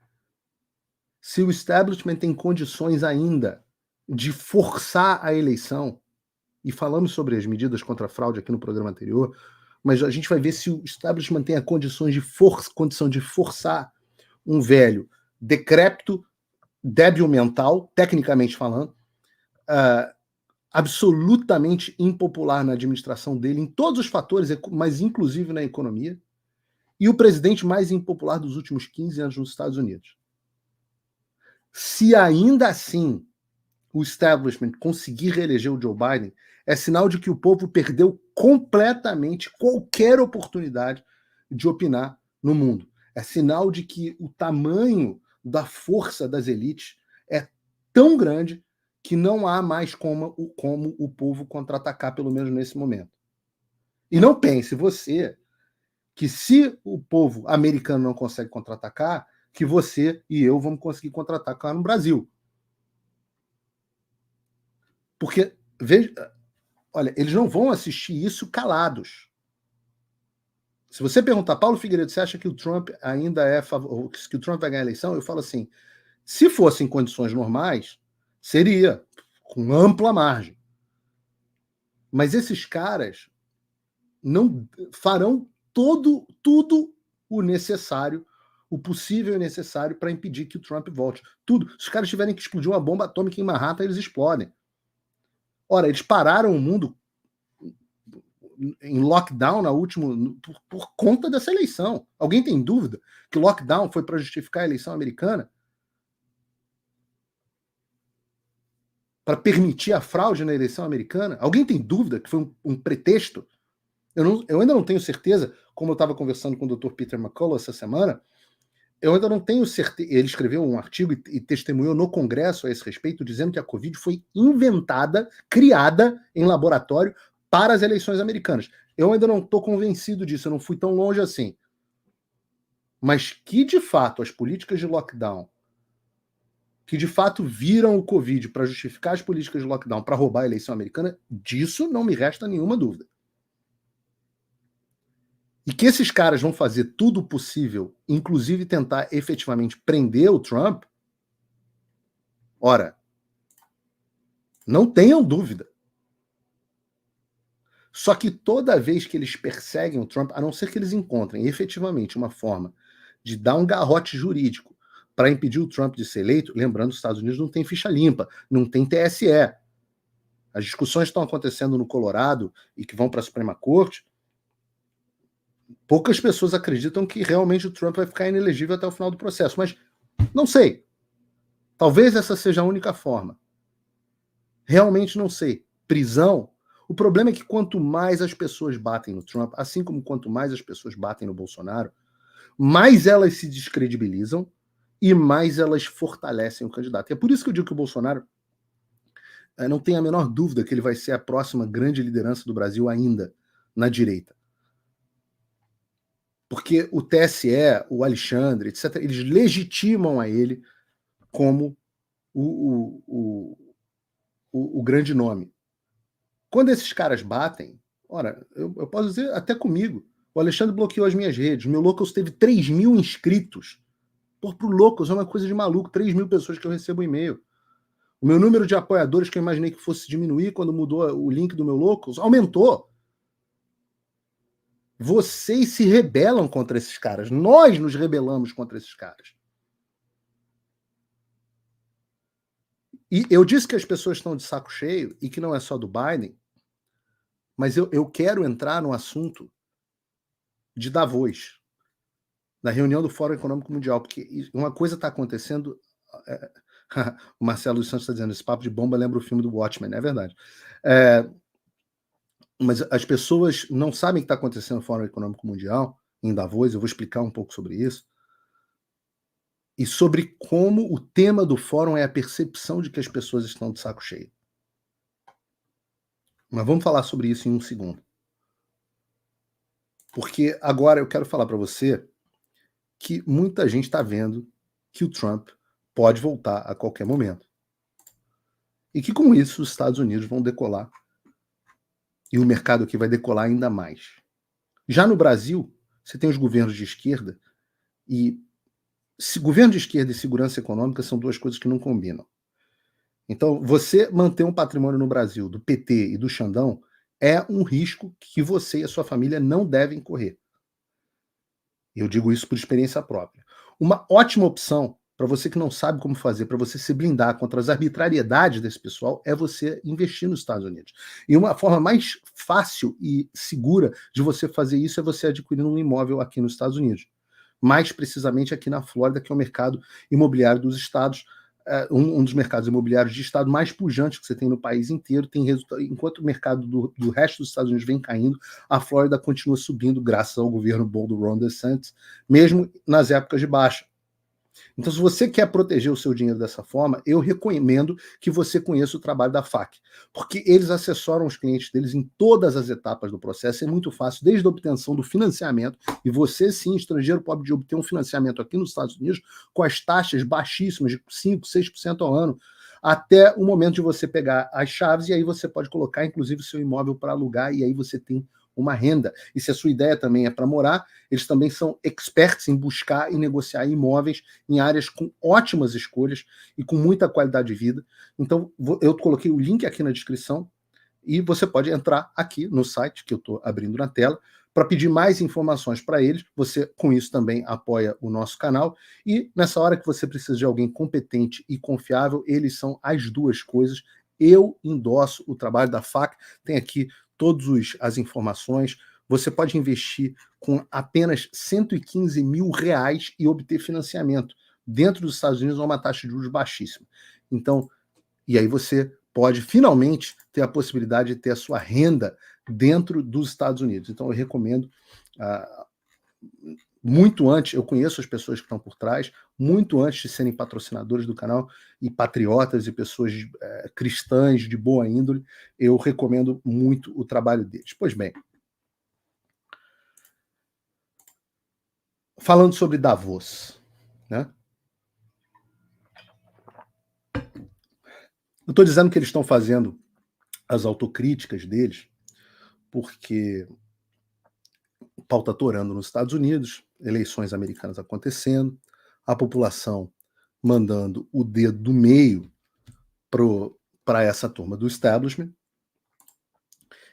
se o establishment tem condições ainda de forçar a eleição, e falamos sobre as medidas contra a fraude aqui no programa anterior, mas a gente vai ver se o establishment tem a condição de forçar um velho decrépito, débil mental, tecnicamente falando, absolutamente impopular na administração dele, em todos os fatores, mas inclusive na economia, e o presidente mais impopular dos últimos 15 anos nos Estados Unidos. Se ainda assim o establishment conseguir reeleger o Joe Biden, é sinal de que o povo perdeu completamente qualquer oportunidade de opinar no mundo. É sinal de que o tamanho da força das elites é tão grande que não há mais como o povo contra-atacar, pelo menos nesse momento. E não pense você que se o povo americano não consegue contra-atacar, que você e eu vamos conseguir contra-atacar no Brasil. Porque, veja, olha, eles não vão assistir isso calados. Se você perguntar, Paulo Figueiredo, você acha que o Trump ainda é que o Trump vai ganhar a eleição? Eu falo assim, se fossem condições normais, seria, com ampla margem. Mas esses caras não farão tudo o necessário, o possível e necessário para impedir que o Trump volte. Tudo. Se os caras tiverem que explodir uma bomba atômica em Manhattan, eles explodem. Ora, eles pararam o mundo em lockdown por conta dessa eleição. Alguém tem dúvida que lockdown foi para justificar a eleição americana? Para permitir a fraude na eleição americana? Alguém tem dúvida que foi um pretexto? Eu ainda não tenho certeza, como eu estava conversando com o Dr. Peter McCullough essa semana, eu ainda não tenho certeza. Ele escreveu um artigo e testemunhou no Congresso a esse respeito, dizendo que a Covid foi inventada, criada em laboratório para as eleições americanas. Eu ainda não estou convencido disso, eu não fui tão longe assim. Mas que, de fato, as políticas de lockdown, que de fato viram o Covid para justificar as políticas de lockdown para roubar a eleição americana, disso não me resta nenhuma dúvida. E que esses caras vão fazer tudo o possível, inclusive tentar efetivamente prender o Trump, ora, não tenham dúvida. Só que toda vez que eles perseguem o Trump, a não ser que eles encontrem efetivamente uma forma de dar um garrote jurídico para impedir o Trump de ser eleito, lembrando que os Estados Unidos não tem ficha limpa, não tem TSE. As discussões estão acontecendo no Colorado e que vão para a Suprema Corte. Poucas pessoas acreditam que realmente o Trump vai ficar inelegível até o final do processo, mas não sei. Talvez essa seja a única forma. Realmente não sei. Prisão. O problema é que quanto mais as pessoas batem no Trump, assim como quanto mais as pessoas batem no Bolsonaro, mais elas se descredibilizam e mais elas fortalecem o candidato. E é por isso que eu digo que o Bolsonaro não tem a menor dúvida que ele vai ser a próxima grande liderança do Brasil ainda na direita. Porque o TSE, o Alexandre, etc., eles legitimam a ele como o grande nome. Quando esses caras batem, ora, eu posso dizer até comigo, o Alexandre bloqueou as minhas redes, o meu Locals teve 3 mil inscritos. Pro Locals é uma coisa de maluco, 3 mil pessoas que eu recebo e-mail. O meu número de apoiadores, que eu imaginei que fosse diminuir quando mudou o link do meu Locals, aumentou. Vocês se rebelam contra esses caras. Nós nos rebelamos contra esses caras. E eu disse que as pessoas estão de saco cheio e que não é só do Biden, mas eu quero entrar no assunto de Davos, na reunião do Fórum Econômico Mundial, porque uma coisa está acontecendo. O Marcelo dos Santos está dizendo, esse papo de bomba lembra o filme do Watchmen, é verdade. Mas as pessoas não sabem o que está acontecendo no Fórum Econômico Mundial, em Davos, eu vou explicar um pouco sobre isso, e sobre como o tema do fórum é a percepção de que as pessoas estão de saco cheio. Mas vamos falar sobre isso em um segundo. Porque agora eu quero falar para você que muita gente está vendo que o Trump pode voltar a qualquer momento. E que com isso os Estados Unidos vão decolar. E o mercado aqui vai decolar ainda mais. Já no Brasil, você tem os governos de esquerda e governo de esquerda e segurança econômica são duas coisas que não combinam. Então, você manter um patrimônio no Brasil do PT e do Xandão é um risco que você e a sua família não devem correr. Eu digo isso por experiência própria. Uma ótima opção para você que não sabe como fazer, para você se blindar contra as arbitrariedades desse pessoal, é você investir nos Estados Unidos. E uma forma mais fácil e segura de você fazer isso é você adquirindo um imóvel aqui nos Estados Unidos. Mais precisamente aqui na Flórida, que é o mercado imobiliário dos estados, um dos mercados imobiliários de estado mais pujantes que você tem no país inteiro. Tem resultado, enquanto o mercado do resto dos Estados Unidos vem caindo, a Flórida continua subindo graças ao governo bom do Ron DeSantis, mesmo nas épocas de baixa. Então, se você quer proteger o seu dinheiro dessa forma, eu recomendo que você conheça o trabalho da FAC, porque eles assessoram os clientes deles em todas as etapas do processo. É muito fácil, desde a obtenção do financiamento, e você, sim, estrangeiro, pode obter um financiamento aqui nos Estados Unidos com as taxas baixíssimas de 5%, 6% ao ano, até o momento de você pegar as chaves, e aí você pode colocar, inclusive, o seu imóvel para alugar, e aí você tem uma renda. E se a sua ideia também é para morar, eles também são experts em buscar e negociar imóveis em áreas com ótimas escolhas e com muita qualidade de vida. Então, eu coloquei o link aqui na descrição e você pode entrar aqui no site que eu estou abrindo na tela para pedir mais informações para eles. Você, com isso, também apoia o nosso canal. E nessa hora que você precisa de alguém competente e confiável, eles são as duas coisas. Eu endosso o trabalho da FAC, tem aqui todas as informações. Você pode investir com apenas R$115 mil e obter financiamento. Dentro dos Estados Unidos, é uma taxa de juros baixíssima. Então, e aí você pode finalmente ter a possibilidade de ter a sua renda dentro dos Estados Unidos. Então, eu recomendo muito antes, eu conheço as pessoas que estão por trás, muito antes de serem patrocinadores do canal e patriotas e pessoas cristãs de boa índole, eu recomendo muito o trabalho deles. Pois bem, falando sobre Davos, né? Eu estou dizendo que eles estão fazendo as autocríticas deles porque o pau está torando nos Estados Unidos, eleições americanas acontecendo, a população mandando o dedo do meio para essa turma do establishment.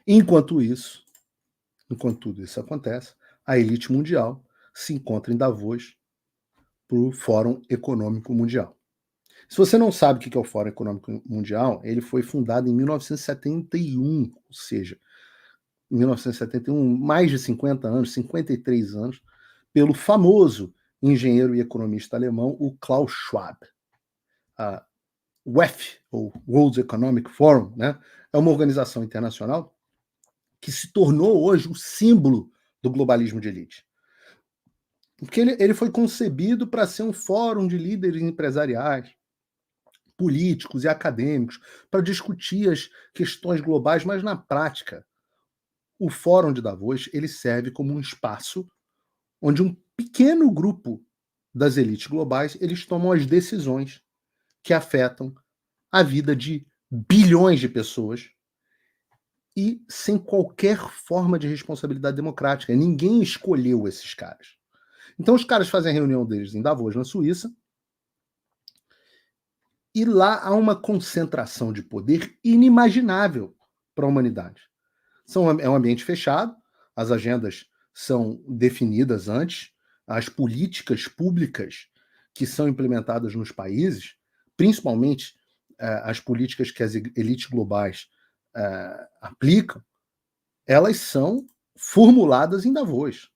Enquanto tudo isso acontece, a elite mundial se encontra em Davos para o Fórum Econômico Mundial. Se você não sabe o que é o Fórum Econômico Mundial, ele foi fundado em 1971, ou seja, em 1971, mais de 50 anos, 53 anos, pelo famoso engenheiro e economista alemão, o Klaus Schwab. A WEF, ou World Economic Forum, né, é uma organização internacional que se tornou hoje o símbolo do globalismo de elite. Porque ele foi concebido para ser um fórum de líderes empresariais, políticos e acadêmicos, para discutir as questões globais, mas na prática, o Fórum de Davos ele serve como um espaço onde um pequeno grupo das elites globais eles tomam as decisões que afetam a vida de bilhões de pessoas e sem qualquer forma de responsabilidade democrática. Ninguém escolheu esses caras. Então os caras fazem a reunião deles em Davos, na Suíça, e lá há uma concentração de poder inimaginável para a humanidade. É um ambiente fechado, as agendas são definidas antes, as políticas públicas que são implementadas nos países, principalmente as políticas que as elites globais aplicam, elas são formuladas em Davos.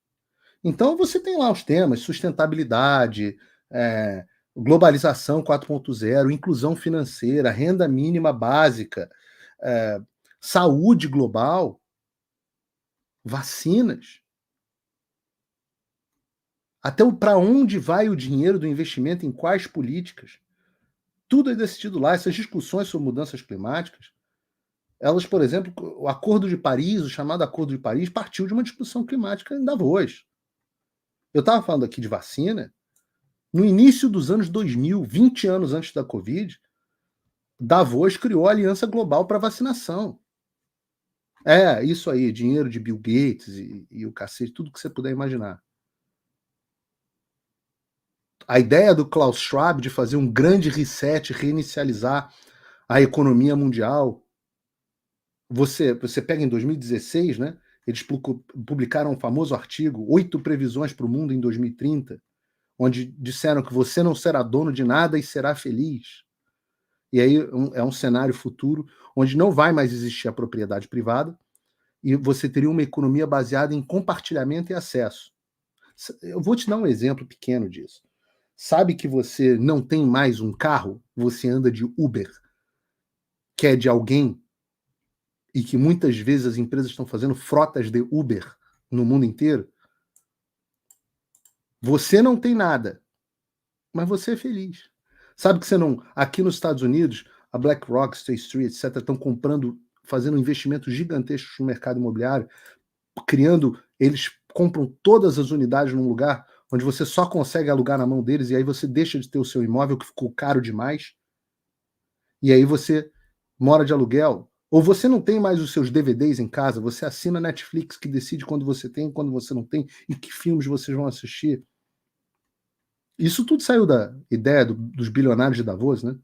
Então você tem lá os temas sustentabilidade, globalização 4.0, inclusão financeira, renda mínima básica, saúde global, vacinas. Até para onde vai o dinheiro do investimento, em quais políticas. Tudo é decidido lá. Essas discussões sobre mudanças climáticas Elas, por exemplo, o Acordo de Paris, o chamado Acordo de Paris, partiu de uma discussão climática em Davos. Eu estava falando aqui de vacina. No início dos anos 2000, 20 anos antes da Covid, Davos criou a Aliança Global para Vacinação. É, isso aí, dinheiro de Bill Gates e o cacete, tudo que você puder imaginar. A ideia do Klaus Schwab de fazer um grande reset, reinicializar a economia mundial. Você pega em 2016, né? Eles publicaram um famoso artigo, 8 previsões para o mundo em 2030, onde disseram que você não será dono de nada e será feliz. E aí é um cenário futuro onde não vai mais existir a propriedade privada e você teria uma economia baseada em compartilhamento e acesso. Eu vou te dar um exemplo pequeno disso. Sabe que você não tem mais um carro, você anda de Uber, que é de alguém, e que muitas vezes as empresas estão fazendo frotas de Uber no mundo inteiro? Você não tem nada, mas você é feliz. Sabe que você não... Aqui nos Estados Unidos, a BlackRock, State Street, etc., estão comprando, fazendo investimentos gigantescos no mercado imobiliário, criando... Eles compram todas as unidades num lugar onde você só consegue alugar na mão deles, e aí você deixa de ter o seu imóvel que ficou caro demais, e aí você mora de aluguel, ou você não tem mais os seus DVDs em casa, você assina Netflix, que decide quando você tem, quando você não tem, e que filmes vocês vão assistir. Isso tudo saiu da ideia dos bilionários de Davos, né?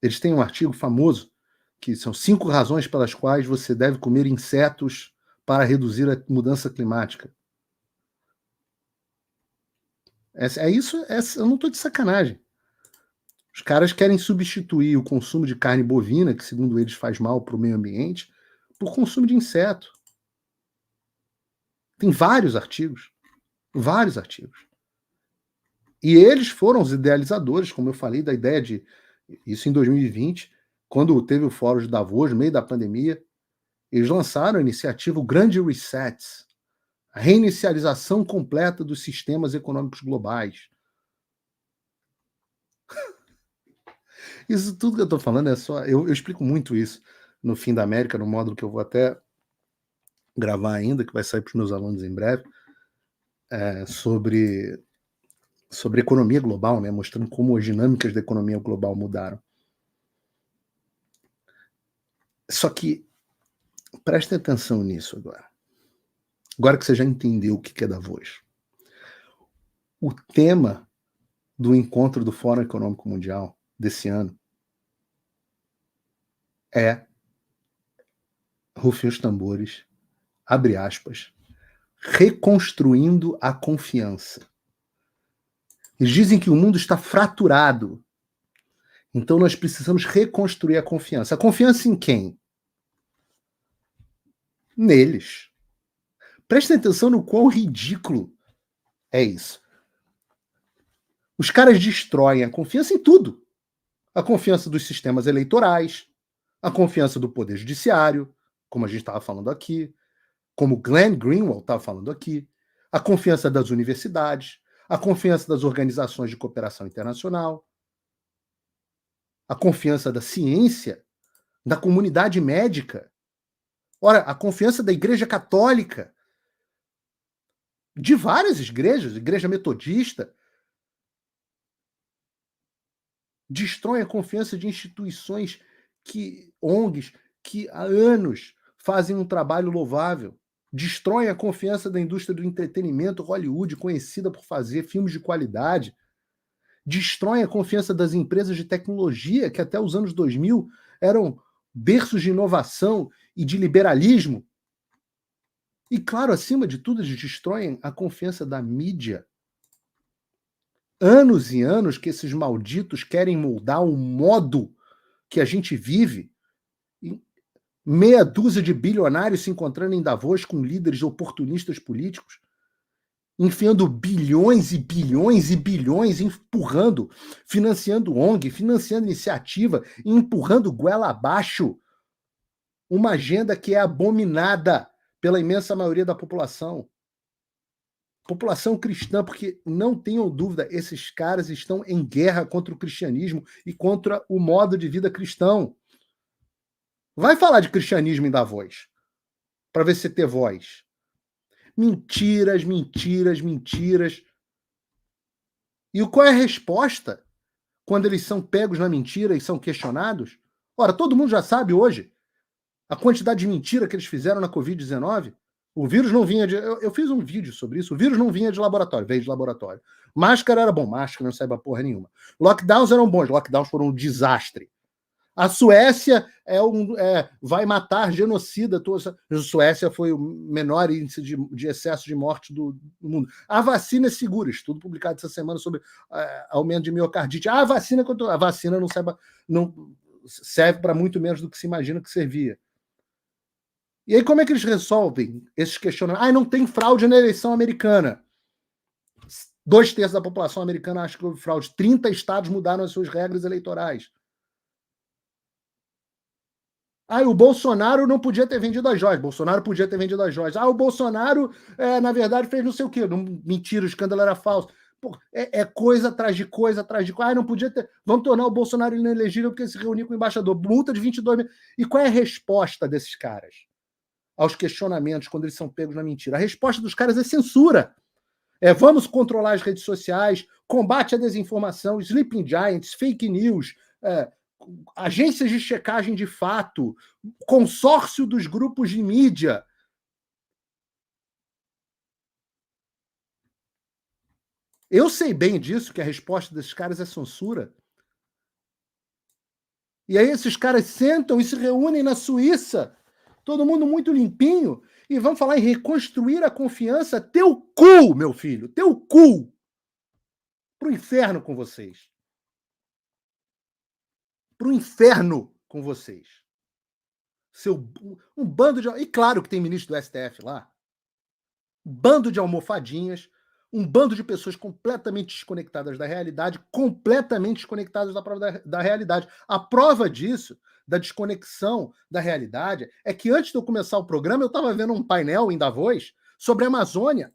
Eles têm um artigo famoso, que são 5 razões pelas quais você deve comer insetos para reduzir a mudança climática. É isso, eu não estou de sacanagem. Os caras querem substituir o consumo de carne bovina, que segundo eles faz mal para o meio ambiente, por consumo de inseto. Tem vários artigos. Vários artigos. E eles foram os idealizadores, como eu falei, da ideia de... Isso em 2020, quando teve o Fórum de Davos, no meio da pandemia, eles lançaram a iniciativa, o Grande Reset, a reinicialização completa dos sistemas econômicos globais. Isso tudo que eu estou falando é só... Eu explico muito isso no Fim da América, no módulo que eu vou até gravar ainda, que vai sair para os meus alunos em breve, sobre economia global, né? Mostrando como as dinâmicas da economia global mudaram. Só que preste atenção nisso agora. Agora que você já entendeu o que é Davos. O tema do encontro do Fórum Econômico Mundial desse ano é, rufem os tambores, abre aspas, reconstruindo a confiança. Eles dizem que o mundo está fraturado. Então nós precisamos reconstruir a confiança. A confiança em quem? Neles. Prestem atenção no quão ridículo é isso. Os caras destroem a confiança em tudo. A confiança dos sistemas eleitorais, a confiança do poder judiciário, como a gente estava falando aqui, como Glenn Greenwald estava falando aqui, a confiança das universidades, a confiança das organizações de cooperação internacional, a confiança da ciência, da comunidade médica, ora, a confiança da Igreja Católica, de várias igrejas, Igreja Metodista, destrói a confiança de instituições, ONGs, que há anos fazem um trabalho louvável, destrói a confiança da indústria do entretenimento, Hollywood, conhecida por fazer filmes de qualidade, destrói a confiança das empresas de tecnologia, que até os anos 2000 eram berços de inovação e de liberalismo. E, claro, acima de tudo, eles destroem a confiança da mídia. Anos e anos que esses malditos querem moldar o modo que a gente vive. Meia dúzia de bilionários se encontrando em Davos com líderes oportunistas políticos, enfiando bilhões e bilhões e bilhões, empurrando, financiando ONG, financiando iniciativa, empurrando goela abaixo uma agenda que é abominada pela imensa maioria da população. População cristã, porque não tenham dúvida, esses caras estão em guerra contra o cristianismo e contra o modo de vida cristão. Vai falar de cristianismo em Davos, para ver se você tem voz. Mentiras, mentiras, mentiras. E qual é a resposta quando eles são pegos na mentira e são questionados? Ora, todo mundo já sabe hoje a quantidade de mentira que eles fizeram na Covid-19. O vírus não vinha de. Eu fiz um vídeo sobre isso. O vírus não vinha de laboratório, veio de laboratório. Máscara era bom, máscara não saiba porra nenhuma. Lockdowns eram bons, lockdowns foram um desastre. A Suécia vai matar genocida. A Suécia foi o menor índice de excesso de morte do mundo. A vacina é segura. Estudo publicado essa semana sobre aumento de miocardite. A vacina não serve para muito menos do que se imagina que servia. E aí, como é que eles resolvem esses questionamentos? Não tem fraude na eleição americana. 2/3 da população americana acha que houve fraude. 30 estados mudaram as suas regras eleitorais. O Bolsonaro não podia ter vendido as joias. Bolsonaro podia ter vendido as joias. O Bolsonaro, na verdade, fez não sei o quê. Mentira, o escândalo era falso. Pô, coisa atrás de coisa atrás de coisa. Não podia ter. Vamos tornar o Bolsonaro inelegível porque se reuniu com o embaixador. Multa de 22 mil. E qual é a resposta desses caras aos questionamentos quando eles são pegos na mentira? A resposta dos caras é censura. Vamos controlar as redes sociais, combate à desinformação, sleeping giants, fake news, agências de checagem de fato, consórcio dos grupos de mídia. Eu sei bem disso, que a resposta desses caras é censura. E aí esses caras sentam e se reúnem na Suíça, todo mundo muito limpinho, e vão falar em reconstruir a confiança. Teu cu, meu filho, teu cu. Pro inferno com vocês. Pro inferno com vocês. Um bando de... E claro que tem ministro do STF lá. Um bando de almofadinhas, um bando de pessoas completamente desconectadas da realidade, completamente desconectadas da realidade. A prova disso, da desconexão da realidade, é que antes de eu começar o programa, eu estava vendo um painel em Davos sobre a Amazônia,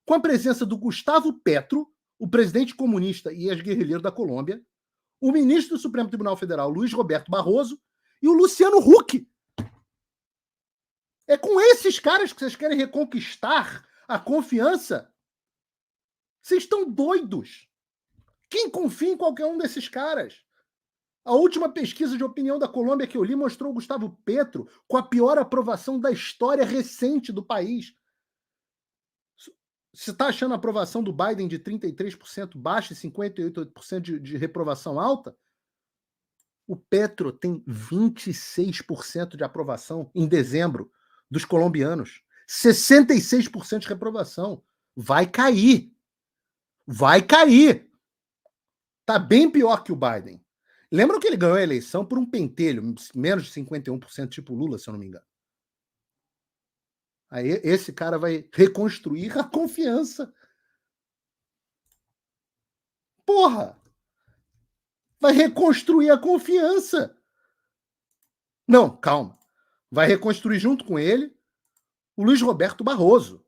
com a presença do Gustavo Petro, o presidente comunista e ex-guerrilheiro da Colômbia, o ministro do Supremo Tribunal Federal, Luiz Roberto Barroso, e o Luciano Huck. É com esses caras que vocês querem reconquistar a confiança? Vocês estão doidos. Quem confia em qualquer um desses caras? A última pesquisa de opinião da Colômbia que eu li mostrou o Gustavo Petro com a pior aprovação da história recente do país. Você está achando a aprovação do Biden de 33% baixa e 58% de reprovação alta? O Petro tem 26% de aprovação em dezembro dos colombianos. 66% de reprovação. Vai cair. Vai cair. Tá bem pior que o Biden. Lembram que ele ganhou a eleição por um pentelho, menos de 51%, tipo Lula, se eu não me engano. Aí esse cara vai reconstruir a confiança. Porra! Vai reconstruir a confiança. Não, calma. Vai reconstruir junto com ele o Luiz Roberto Barroso.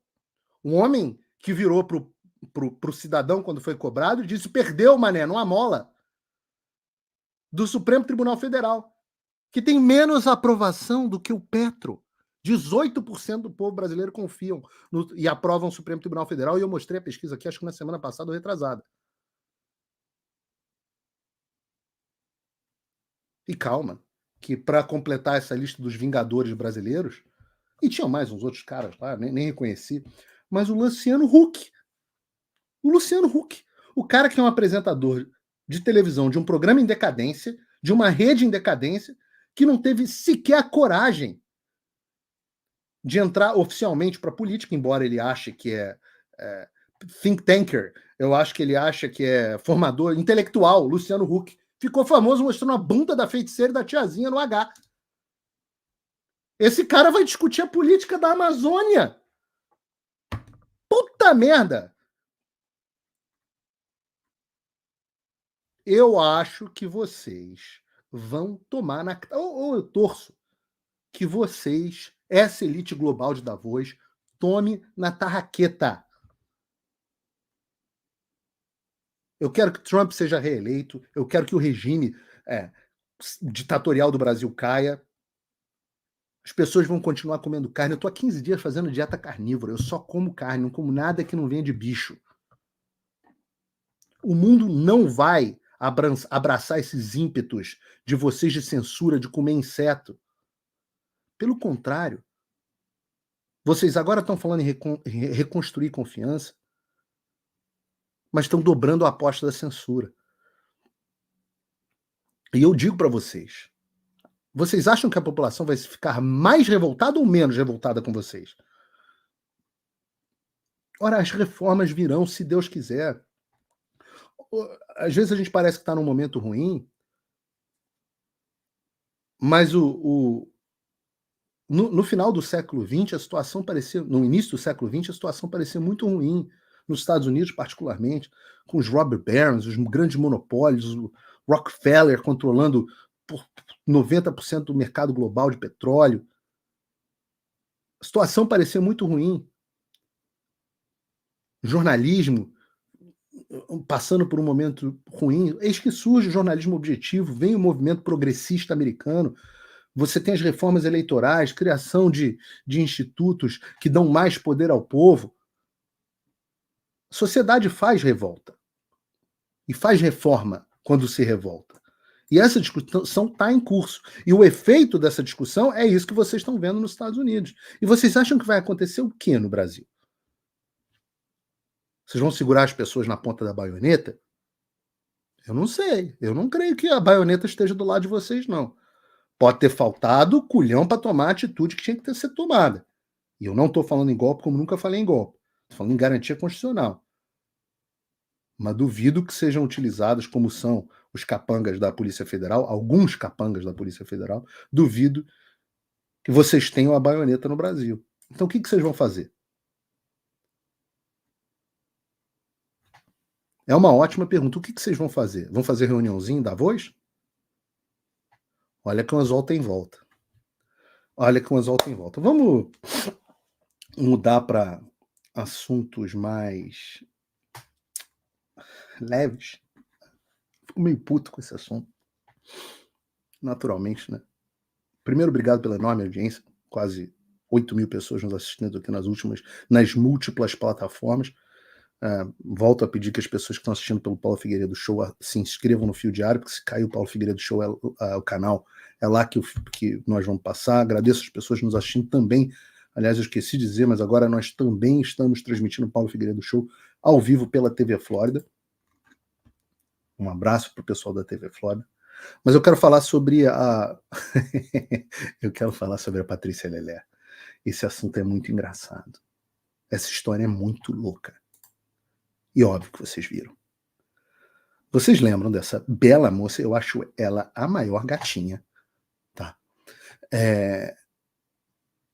Um homem que virou pro cidadão quando foi cobrado e disse: perdeu, mané, numa mola. Do Supremo Tribunal Federal, que tem menos aprovação do que o Petro. 18% do povo brasileiro confiam e aprovam o Supremo Tribunal Federal, e eu mostrei a pesquisa aqui, acho que na semana passada ou retrasada. E calma, que para completar essa lista dos vingadores brasileiros, e tinham mais uns outros caras lá, nem reconheci, mas o Luciano Huck. O Luciano Huck, o cara que é um apresentador de televisão de um programa em decadência, de uma rede em decadência, que não teve sequer a coragem de entrar oficialmente para a política, embora ele ache que é think tanker, eu acho que ele acha que é formador intelectual. Luciano Huck ficou famoso mostrando a bunda da feiticeira e da tiazinha no H. Esse cara vai discutir a política da Amazônia. Puta merda! Eu acho que vocês vão tomar na... Ou eu torço que vocês, essa elite global de Davos, tome na tarraqueta. Eu quero que Trump seja reeleito, eu quero que o regime ditatorial do Brasil caia, As pessoas vão continuar comendo carne. Eu estou há 15 dias fazendo dieta carnívora. Eu só como carne, não como nada que não venha de bicho. O mundo não vai abraçar esses ímpetos de vocês de censura, de comer inseto. Pelo contrário, vocês agora estão falando em reconstruir confiança, mas estão dobrando a aposta da censura. E eu digo para vocês, vocês acham que a população vai ficar mais revoltada ou menos revoltada com vocês? Ora, as reformas virão, se Deus quiser. Às vezes a gente parece que está num momento ruim, mas no final do século XX, a situação parecia, no início do século XX, a situação parecia muito ruim, nos Estados Unidos particularmente, com os robber barons, os grandes monopólios, o Rockefeller controlando por 90% do mercado global de petróleo. A situação parecia muito ruim. Jornalismo passando por um momento ruim. Eis que surge o jornalismo objetivo, vem o movimento progressista americano, você tem as reformas eleitorais, criação de institutos que dão mais poder ao povo. A sociedade faz revolta. E faz reforma quando se revolta. E essa discussão está em curso. E o efeito dessa discussão é isso que vocês estão vendo nos Estados Unidos. E vocês acham que vai acontecer o quê no Brasil? Vocês vão segurar as pessoas na ponta da baioneta? Eu não sei. Eu não creio que a baioneta esteja do lado de vocês, não. Pode ter faltado culhão para tomar a atitude que tinha que ter sido tomada. E eu não estou falando em golpe como nunca falei em golpe. Estou falando em garantia constitucional. Mas duvido que sejam utilizados como são os capangas da Polícia Federal, alguns capangas da Polícia Federal, duvido que vocês tenham a baioneta no Brasil. Então o que vocês vão fazer? É uma ótima pergunta. O que vocês vão fazer? Vão fazer reuniãozinho da Voz? Olha que o anzol tem volta. Olha que o anzol tem volta. Vamos mudar para assuntos mais leves. Fico meio puto com esse assunto. Naturalmente, né? Primeiro, obrigado pela enorme audiência. Quase 8 mil pessoas nos assistindo aqui nas múltiplas plataformas. Volto a pedir que as pessoas que estão assistindo pelo Paulo Figueiredo Show se inscrevam no Fio Diário, porque se cair o Paulo Figueiredo Show, o canal é lá que nós vamos passar. Agradeço as pessoas nos assistindo também. Aliás, eu esqueci de dizer, mas agora nós também estamos transmitindo o Paulo Figueiredo Show ao vivo pela TV Flórida. Um abraço para o pessoal da TV Flórida. Mas eu quero falar sobre eu quero falar sobre a Patrícia Lelé. Esse assunto é muito engraçado. Essa história é muito louca. E óbvio que vocês viram. Vocês lembram dessa bela moça? Eu acho ela a maior gatinha. Tá?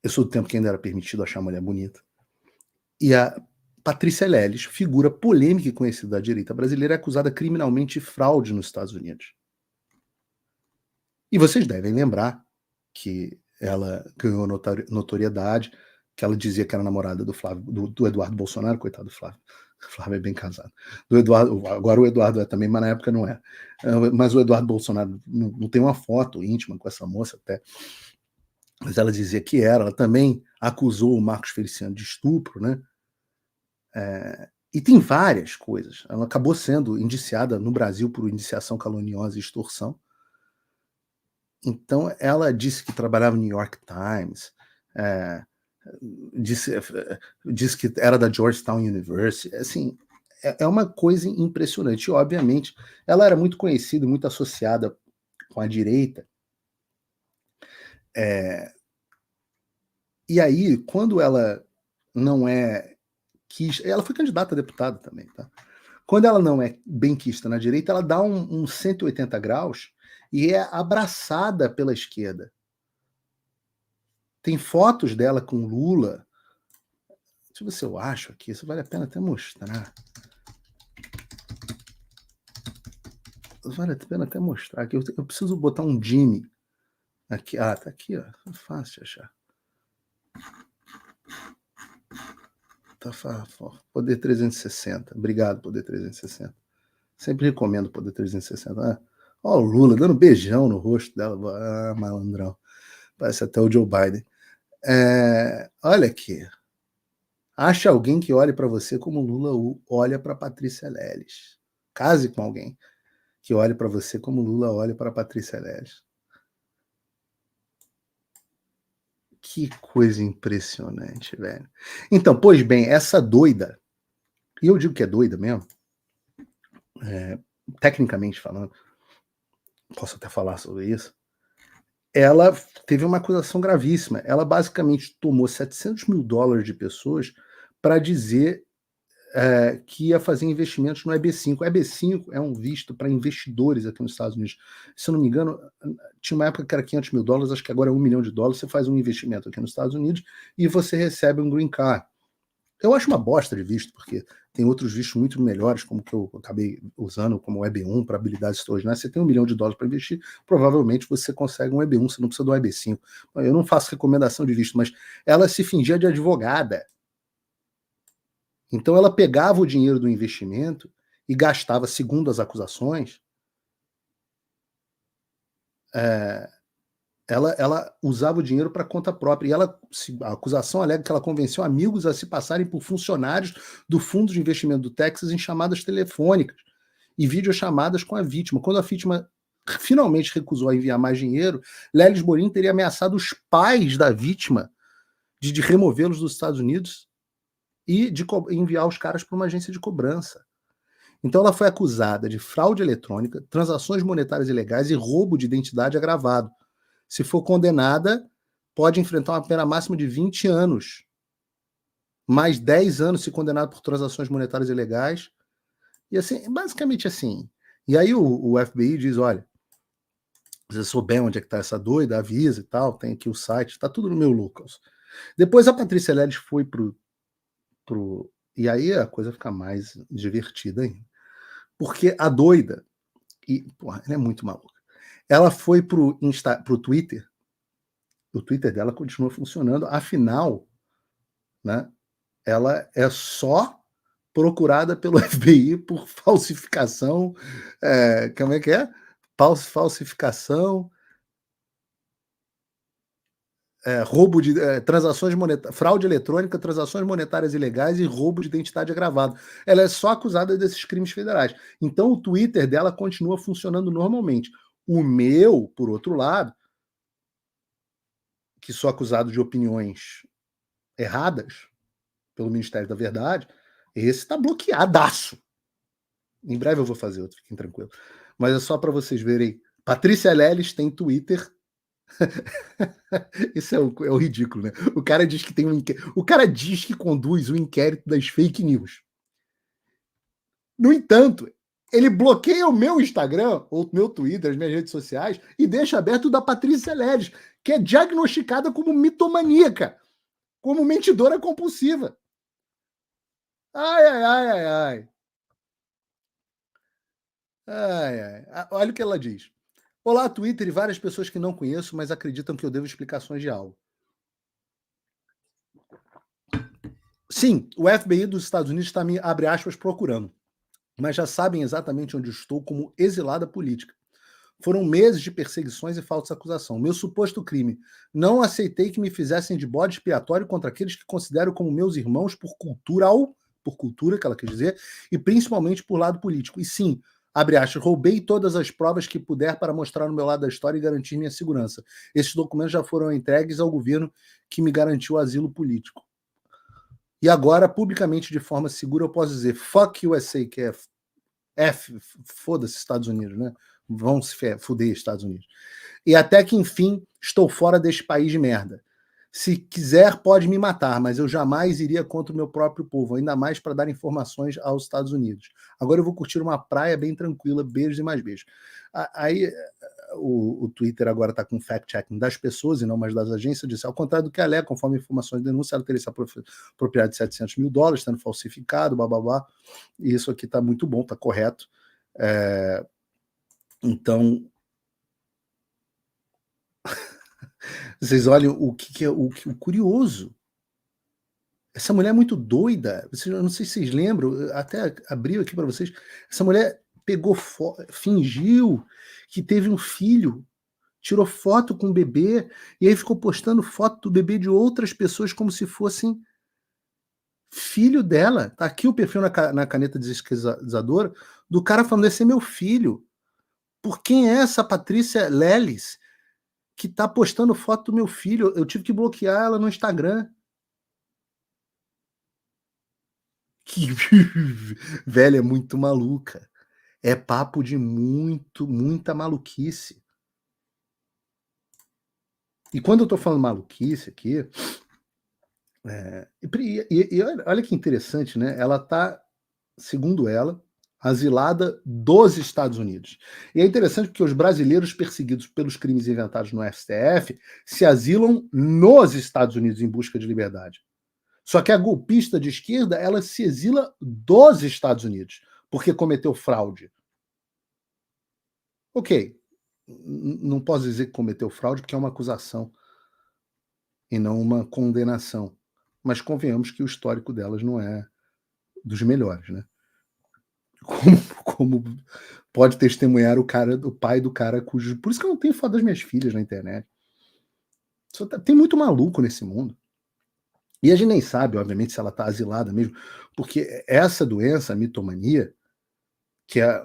Eu sou do tempo que ainda era permitido achar a mulher bonita. E a Patrícia Leles, figura polêmica e conhecida da direita brasileira, é acusada criminalmente de fraude nos Estados Unidos. E vocês devem lembrar que ela ganhou notoriedade, que ela dizia que era namorada do Flávio, do Eduardo Bolsonaro, coitado do Flávio. O Flávio é bem casado. Do Eduardo, agora o Eduardo é também, mas na época não é. Mas o Eduardo Bolsonaro não tem uma foto íntima com essa moça até. Mas ela dizia que era. Ela também acusou o Marcos Feliciano de estupro, né? E tem várias coisas. Ela acabou sendo indiciada no Brasil por indiciação caluniosa e extorsão. Então, ela disse que trabalhava no New York Times, disse que era da Georgetown University. Assim, é uma coisa impressionante. E, obviamente, ela era muito conhecida, muito associada com a direita. E aí, quando ela não é quista, ela foi candidata a deputada também, tá? Quando ela não é benquista na direita, ela dá um 180 graus e é abraçada pela esquerda. Tem fotos dela com Lula. Deixa eu ver se eu acho aqui. Isso vale a pena até mostrar. Vale a pena até mostrar aqui. Eu preciso botar um Jimmy aqui. Ah, tá aqui, ó. É fácil de achar. Tá fácil. Poder 360. Obrigado, Poder 360. Sempre recomendo Poder 360. Ó, o Lula dando beijão no rosto dela. Ah, malandrão. Parece até o Joe Biden. Olha aqui. Ache alguém que olhe para você como Lula olha para Patrícia Leles. Case com alguém que olhe para você como Lula olha para Patrícia Leles. Que coisa impressionante, velho. Então, pois bem, essa doida, e eu digo que é doida mesmo, tecnicamente falando, posso até falar sobre isso, ela teve uma acusação gravíssima. Ela basicamente tomou $700 mil de pessoas para dizer que ia fazer investimentos no EB5. O EB5 é um visto para investidores aqui nos Estados Unidos. Se eu não me engano, tinha uma época que era $500 mil, acho que agora é $1 milhão. Você faz um investimento aqui nos Estados Unidos e você recebe um green card. Eu acho uma bosta de visto, porque tem outros vistos muito melhores, como que eu acabei usando, como o EB1 para habilidades extraordinárias. Você tem $1 milhão para investir, provavelmente você consegue um EB1, você não precisa do EB5. Eu não faço recomendação de visto, mas ela se fingia de advogada. Então ela pegava o dinheiro do investimento e gastava, segundo as acusações, ela usava o dinheiro para conta própria. E a acusação alega que ela convenceu amigos a se passarem por funcionários do fundo de investimento do Texas em chamadas telefônicas e videochamadas com a vítima. Quando a vítima finalmente recusou a enviar mais dinheiro, Leles Borin teria ameaçado os pais da vítima de removê-los dos Estados Unidos e de enviar os caras para uma agência de cobrança. Então ela foi acusada de fraude eletrônica, transações monetárias ilegais e roubo de identidade agravado. Se for condenada, pode enfrentar uma pena máxima de 20 anos, mais 10 anos se condenado por transações monetárias ilegais. E assim, basicamente assim. E aí o FBI diz, olha, se você souber onde é que está essa doida, avisa e tal, tem aqui o site, está tudo no meu Lucas. Depois a Patrícia Leles foi pro... E aí a coisa fica mais divertida ainda. Porque a doida, porra, ela é muito maluca, ela foi pro Twitter, o Twitter dela continua funcionando, afinal, né, ela é só procurada pelo FBI por falsificação, como é que é? Falsificação, roubo de transações monetárias, fraude eletrônica, transações monetárias ilegais e roubo de identidade agravado. Ela é só acusada desses crimes federais. Então o Twitter dela continua funcionando normalmente. O meu, por outro lado, que sou acusado de opiniões erradas pelo Ministério da Verdade, esse está bloqueadaço. Em breve eu vou fazer outro, fiquem tranquilos. Mas é só para vocês verem. Patrícia Leles tem Twitter. Isso é o ridículo, né? O cara diz que tem o cara diz que conduz o inquérito das fake news. No entanto, ele bloqueia o meu Instagram, ou o meu Twitter, as minhas redes sociais, e deixa aberto o da Patrícia Leles, que é diagnosticada como mitomaníaca, como mentidora compulsiva. Ai, ai, ai, ai, ai. Ai, ai. Olha o que ela diz. Olá, Twitter e várias pessoas que não conheço, mas acreditam que eu devo explicações de algo. Sim, o FBI dos Estados Unidos está me, abre aspas, procurando, mas já sabem exatamente onde estou como exilada política. Foram meses de perseguições e falsa acusação. Meu suposto crime. Não aceitei que me fizessem de bode expiatório contra aqueles que considero como meus irmãos por cultura, que ela quer dizer, e principalmente por lado político. E sim, abre aspas, roubei todas as provas que puder para mostrar no meu lado da história e garantir minha segurança. Esses documentos já foram entregues ao governo que me garantiu asilo político. E agora, publicamente, de forma segura, eu posso dizer fuck USA, que é foda-se Estados Unidos, né? Vão se fuder Estados Unidos. E até que, enfim, estou fora deste país de merda. Se quiser, pode me matar, mas eu jamais iria contra o meu próprio povo, ainda mais para dar informações aos Estados Unidos. Agora eu vou curtir uma praia bem tranquila, beijos e mais beijos. Aí o Twitter agora está com fact-checking das pessoas e não mais das agências, disse, ao contrário do que alega, conforme informações de denúncia, ela teria se apropriado de $700 mil, tendo falsificado, bababá, e isso aqui está muito bom, está correto. Então, vocês olham o que é o curioso. Essa mulher é muito doida. Eu não sei se vocês lembram, até abriu aqui para vocês. Essa mulher pegou, fingiu que teve um filho tirou foto com o bebê, e aí ficou postando foto do bebê de outras pessoas como se fossem filho dela. Tá aqui o perfil na caneta desesquizadora do cara falando: esse é meu filho. Por quem é essa Patrícia Leles que tá postando foto do meu filho? Eu tive que bloquear ela no Instagram. Que velho, é muito maluca. É papo de muita maluquice. E quando eu tô falando maluquice aqui, olha que interessante, né? Ela tá, segundo ela, asilada dos Estados Unidos. E é interessante porque os brasileiros perseguidos pelos crimes inventados no STF se asilam nos Estados Unidos em busca de liberdade. Só que a golpista de esquerda, ela se exila dos Estados Unidos, porque cometeu fraude. Ok, não posso dizer que cometeu fraude porque é uma acusação e não uma condenação. Mas convenhamos que o histórico delas não é dos melhores, né? Como pode testemunhar o pai do cara cujo... Por isso que eu não tenho foto das minhas filhas na internet. Tem muito maluco nesse mundo. E a gente nem sabe, obviamente, se ela está asilada mesmo, porque essa doença, a mitomania, que é,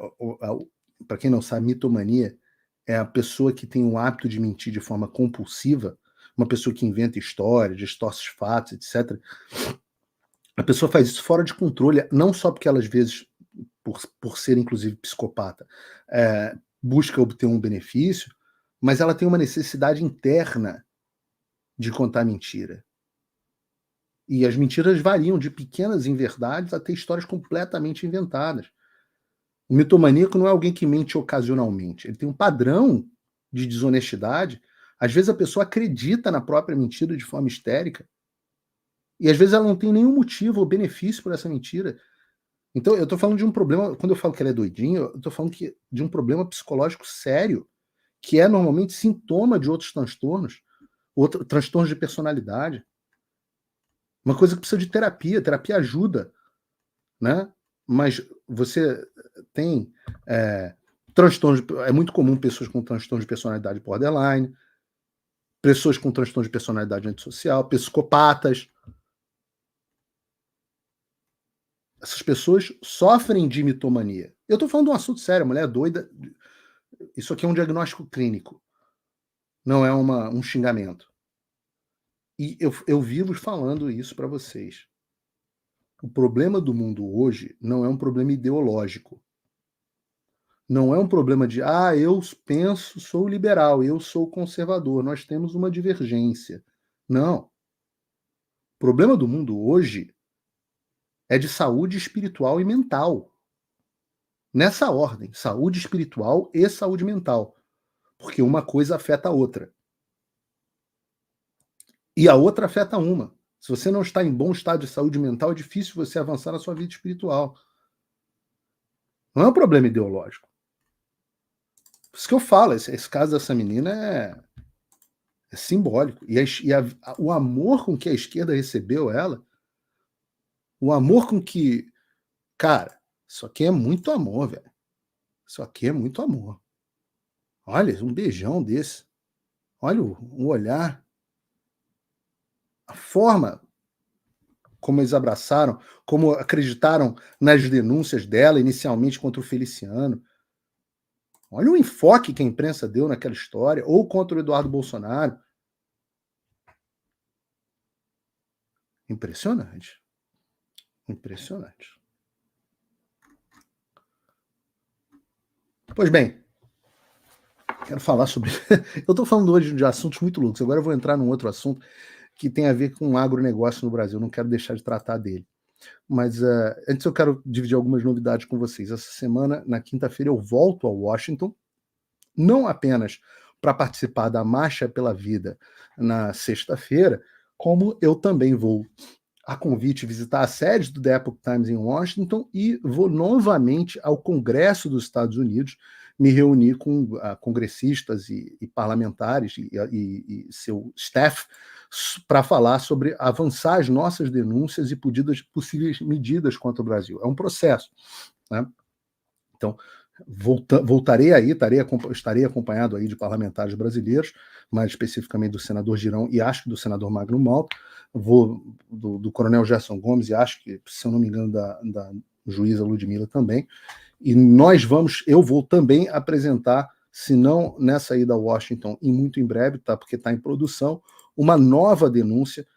para quem não sabe, mitomania é a pessoa que tem o hábito de mentir de forma compulsiva, uma pessoa que inventa histórias, distorce fatos, etc. A pessoa faz isso fora de controle, não só porque ela, às vezes, por ser inclusive psicopata, busca obter um benefício, mas ela tem uma necessidade interna de contar mentira. E as mentiras variam de pequenas inverdades até histórias completamente inventadas. O mitomaníaco não é alguém que mente ocasionalmente, ele tem um padrão de desonestidade. Às vezes a pessoa acredita na própria mentira de forma histérica, e às vezes ela não tem nenhum motivo ou benefício por essa mentira. Então eu estou falando de um problema, quando eu falo que ela é doidinha, eu estou falando de um problema psicológico sério, que é normalmente sintoma de outros transtornos, transtornos de personalidade. Uma coisa que precisa de terapia ajuda, né? Mas você tem transtornos, é muito comum pessoas com transtornos de personalidade borderline, pessoas com transtornos de personalidade antissocial, psicopatas. Essas pessoas sofrem de mitomania. Eu estou falando de um assunto sério, a mulher é doida. Isso aqui é um diagnóstico clínico, não é um xingamento. E eu vivo falando isso para vocês. O problema do mundo hoje não é um problema ideológico. Não é um problema de, eu penso, sou liberal, eu sou conservador, nós temos uma divergência. Não. O problema do mundo hoje é de saúde espiritual e mental. Nessa ordem, saúde espiritual e saúde mental. Porque uma coisa afeta a outra. E a outra afeta uma. Se você não está em bom estado de saúde mental, é difícil você avançar na sua vida espiritual. Não é um problema ideológico. Por isso que eu falo, esse caso dessa menina é simbólico. E o amor com que a esquerda recebeu ela, o amor com que... Cara, isso aqui é muito amor, velho. Isso aqui é muito amor. Olha, um beijão desse. Olha o olhar. A forma como eles abraçaram, como acreditaram nas denúncias dela inicialmente contra o Feliciano. Olha o enfoque que a imprensa deu naquela história, ou contra o Eduardo Bolsonaro. Impressionante. Impressionante. Pois bem, quero falar sobre... Eu estou falando hoje de assuntos muito loucos, agora eu vou entrar num outro assunto que tem a ver com o agronegócio no Brasil, não quero deixar de tratar dele. Mas antes eu quero dividir algumas novidades com vocês. Essa semana, na quinta-feira, eu volto a Washington, não apenas para participar da Marcha pela Vida na sexta-feira, como eu também vou, a convite, visitar a sede do The Epoch Times em Washington e vou novamente ao Congresso dos Estados Unidos me reunir com congressistas e parlamentares e seu staff para falar sobre avançar as nossas denúncias e possíveis medidas contra o Brasil. É um processo, né? Então, Voltarei aí, estarei acompanhado aí de parlamentares brasileiros, mais especificamente do senador Girão e acho que do senador Magno Malta, do coronel Gerson Gomes e acho que, se eu não me engano, da juíza Ludmilla também. E eu vou também apresentar, se não nessa ida a Washington, e muito em breve, tá, porque está em produção, uma nova denúncia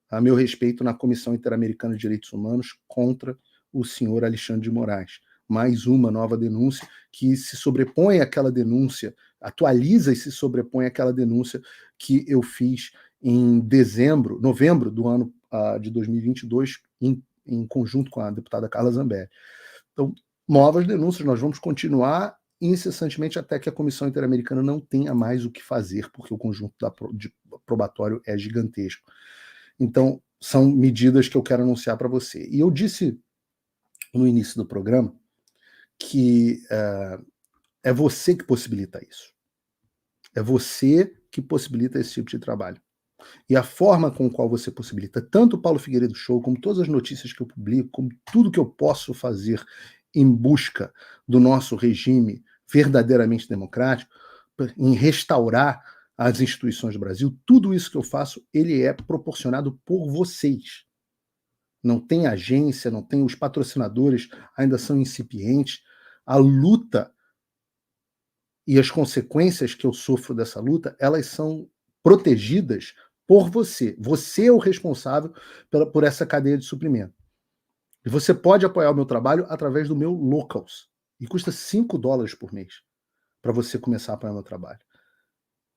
a meu respeito na Comissão Interamericana de Direitos Humanos contra o senhor Alexandre de Moraes. Mais uma nova denúncia que se sobrepõe àquela denúncia, atualiza e se sobrepõe àquela denúncia que eu fiz em novembro do ano de 2022, em conjunto com a deputada Carla Zambelli. Então, novas denúncias, nós vamos continuar incessantemente até que a Comissão Interamericana não tenha mais o que fazer, porque o conjunto probatório é gigantesco. Então, são medidas que eu quero anunciar para você. E eu disse no início do programa que é você que possibilita isso. É você que possibilita esse tipo de trabalho. E a forma com a qual você possibilita tanto o Paulo Figueiredo Show, como todas as notícias que eu publico, como tudo que eu posso fazer em busca do nosso regime verdadeiramente democrático, em restaurar as instituições do Brasil, tudo isso que eu faço, ele é proporcionado por vocês. Não tem agência, não tem, os patrocinadores ainda são incipientes. A luta e as consequências que eu sofro dessa luta, elas são protegidas por você. Você é o responsável por essa cadeia de suprimento. E você pode apoiar o meu trabalho através do meu Locals. E custa $5 por mês para você começar a apoiar o meu trabalho.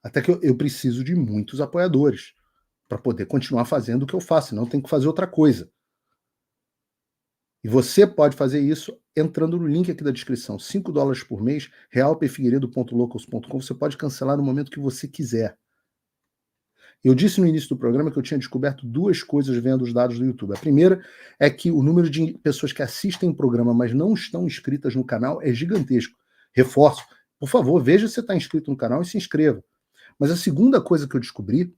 Até que eu preciso de muitos apoiadores para poder continuar fazendo o que eu faço, senão eu tenho que fazer outra coisa. E você pode fazer isso entrando no link aqui da descrição. $5 por mês, realpfigueiredo.locals.com. Você pode cancelar no momento que você quiser. Eu disse no início do programa que eu tinha descoberto duas coisas vendo os dados do YouTube. A primeira é que o número de pessoas que assistem o programa, mas não estão inscritas no canal, é gigantesco. Reforço. Por favor, veja se você está inscrito no canal e se inscreva. Mas a segunda coisa que eu descobri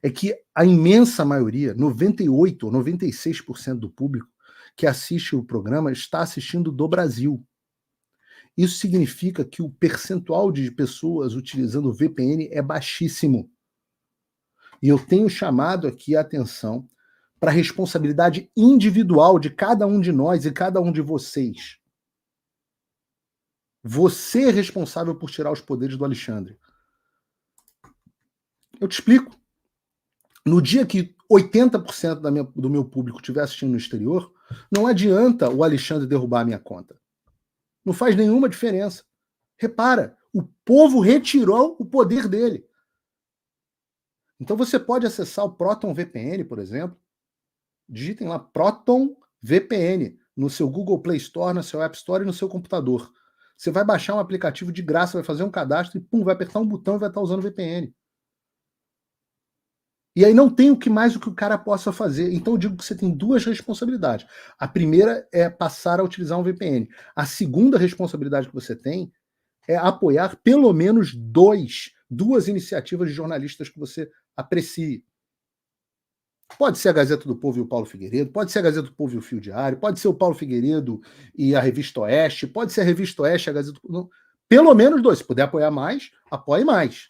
é que a imensa maioria, 98% ou 96% do público que assiste o programa está assistindo do Brasil. Isso significa que o percentual de pessoas utilizando o VPN é baixíssimo. E eu tenho chamado aqui a atenção para a responsabilidade individual de cada um de nós e cada um de vocês. Você é responsável por tirar os poderes do Alexandre. Eu te explico. No dia que 80% do meu público estiver assistindo no exterior, não adianta o Alexandre derrubar a minha conta. Não faz nenhuma diferença. Repara, o povo retirou o poder dele. Então você pode acessar o Proton VPN, por exemplo. Digitem lá Proton VPN no seu Google Play Store, no seu App Store e no seu computador. Você vai baixar um aplicativo de graça, vai fazer um cadastro e pum, vai apertar um botão e vai estar usando VPN. E aí não tem o que o cara possa fazer. Então eu digo que você tem duas responsabilidades. A primeira é passar a utilizar um VPN. A segunda responsabilidade que você tem é apoiar pelo menos duas iniciativas de jornalistas que você aprecie. Pode ser a Gazeta do Povo e o Paulo Figueiredo, pode ser a Gazeta do Povo e o Fio Diário, pode ser o Paulo Figueiredo e a Revista Oeste, pode ser a Revista Oeste e a Gazeta do Povo. Pelo menos dois. Se puder apoiar mais, apoie mais.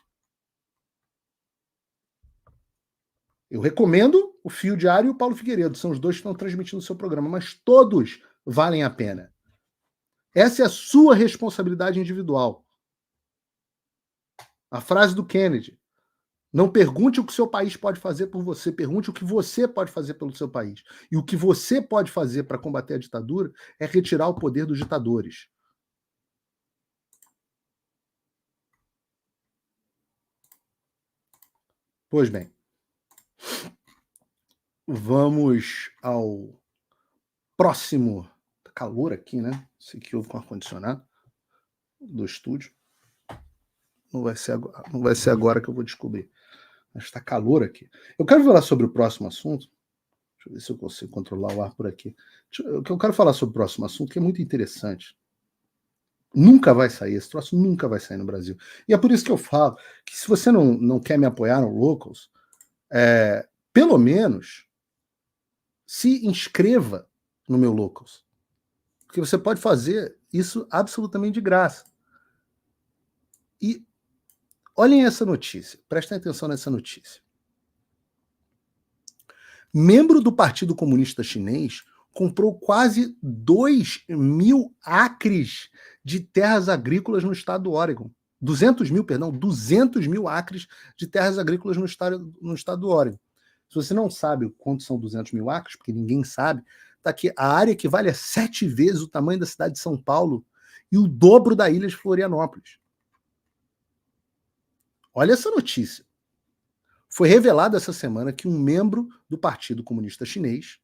Eu recomendo o Fio Diário e o Paulo Figueiredo, são os dois que estão transmitindo o seu programa, mas todos valem a pena. Essa é a sua responsabilidade individual. A frase do Kennedy: não pergunte o que o seu país pode fazer por você, pergunte o que você pode fazer pelo seu país. E o que você pode fazer para combater a ditadura é retirar o poder dos ditadores. Pois bem, vamos ao próximo. Tá calor aqui, né? Sei que houve com ar-condicionado do estúdio. Não vai ser agora que eu vou descobrir. Mas está calor aqui. Eu quero falar sobre o próximo assunto. Deixa eu ver se eu consigo controlar o ar por aqui. Eu quero falar sobre o próximo assunto, que é muito interessante. Nunca vai sair, esse troço nunca vai sair no Brasil. E é por isso que eu falo que se você não quer me apoiar no Locals, pelo menos se inscreva no meu Locals. Porque você pode fazer isso absolutamente de graça. E olhem essa notícia, prestem atenção nessa notícia. Membro do Partido Comunista Chinês comprou quase 2.000 acres de terras agrícolas no estado do Oregon. 200 mil acres de terras agrícolas no estado do Oregon. Se você não sabe quantos são 200 mil acres, porque ninguém sabe, tá aqui, a área equivale a 7 vezes o tamanho da cidade de São Paulo e o dobro da ilha de Florianópolis. Olha essa notícia. Foi revelado essa semana que um membro do Partido Comunista Chinês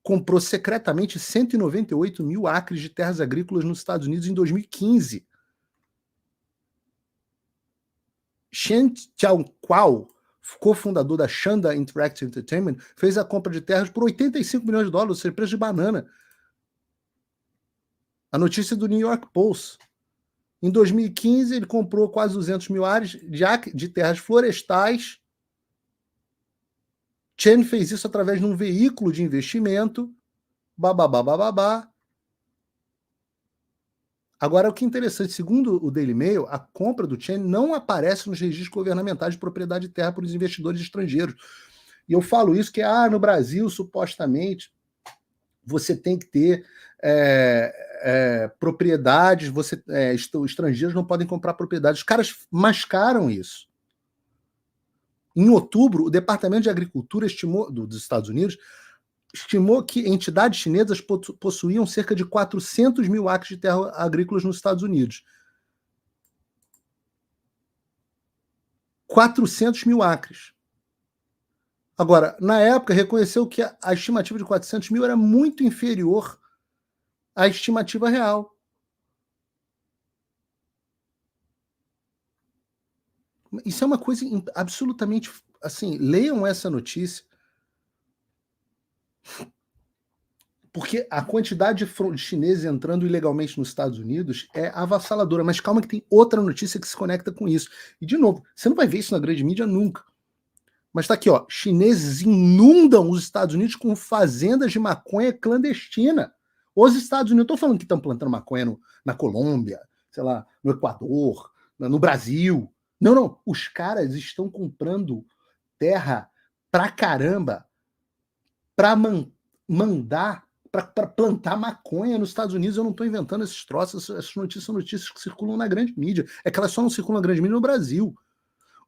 comprou secretamente 198 mil acres de terras agrícolas nos Estados Unidos em 2015. Shen Qiaoquao, cofundador da Shanda Interactive Entertainment, fez a compra de terras por 85 milhões de dólares, ou seja, preço de banana. A notícia do New York Post. Em 2015, ele comprou quase 200 mil ares de terras florestais. Chen fez isso através de um veículo de investimento. Bababá. Agora, o que é interessante, segundo o Daily Mail, a compra do Chen não aparece nos registros governamentais de propriedade de terra por os investidores estrangeiros. E eu falo isso que, no Brasil, supostamente, você tem que ter propriedades, estrangeiros não podem comprar propriedades. Os caras mascaram isso. Em outubro, o Departamento de Agricultura dos Estados Unidos estimou que entidades chinesas possuíam cerca de 400 mil acres de terra agrícolas nos Estados Unidos. 400 mil acres. Agora, na época, reconheceu que a estimativa de 400 mil era muito inferior à estimativa real. Isso é uma coisa absolutamente... Assim, leiam essa notícia. Porque a quantidade de chineses entrando ilegalmente nos Estados Unidos é avassaladora. Mas calma que tem outra notícia que se conecta com isso. E, de novo, você não vai ver isso na grande mídia nunca. Mas está aqui, chineses inundam os Estados Unidos com fazendas de maconha clandestina. Os Estados Unidos, estou falando que estão plantando maconha na Colômbia, sei lá, no Equador, no Brasil. Não. Os caras estão comprando terra pra caramba para mandar, para plantar maconha nos Estados Unidos. Eu não estou inventando esses troços, essas notícias são notícias que circulam na grande mídia. É que elas só não circulam na grande mídia no Brasil.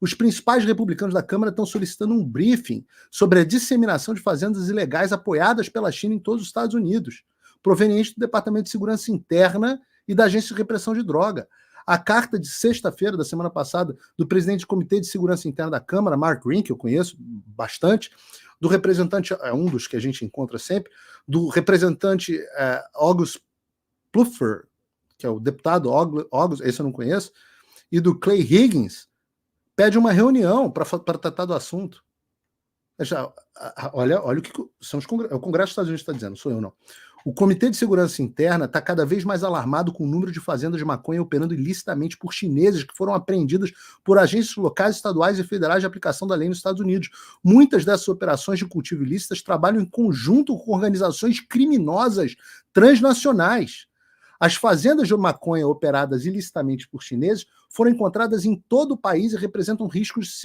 Os principais republicanos da Câmara estão solicitando um briefing sobre a disseminação de fazendas ilegais apoiadas pela China em todos os Estados Unidos, proveniente do Departamento de Segurança Interna e da Agência de Repressão de Droga. A carta de sexta-feira da semana passada do presidente do Comitê de Segurança Interna da Câmara, Mark Green, que eu conheço bastante, do representante, um dos que a gente encontra sempre, do representante August Pfluffer, que é o deputado August, esse eu não conheço, e do Clay Higgins, pede uma reunião para tratar do assunto. Olha o que são é o Congresso dos Estados Unidos está dizendo, sou eu não. O Comitê de Segurança Interna está cada vez mais alarmado com o número de fazendas de maconha operando ilicitamente por chineses que foram apreendidas por agências locais, estaduais e federais de aplicação da lei nos Estados Unidos. Muitas dessas operações de cultivo ilícitas trabalham em conjunto com organizações criminosas transnacionais. As fazendas de maconha operadas ilicitamente por chineses foram encontradas em todo o país e representam riscos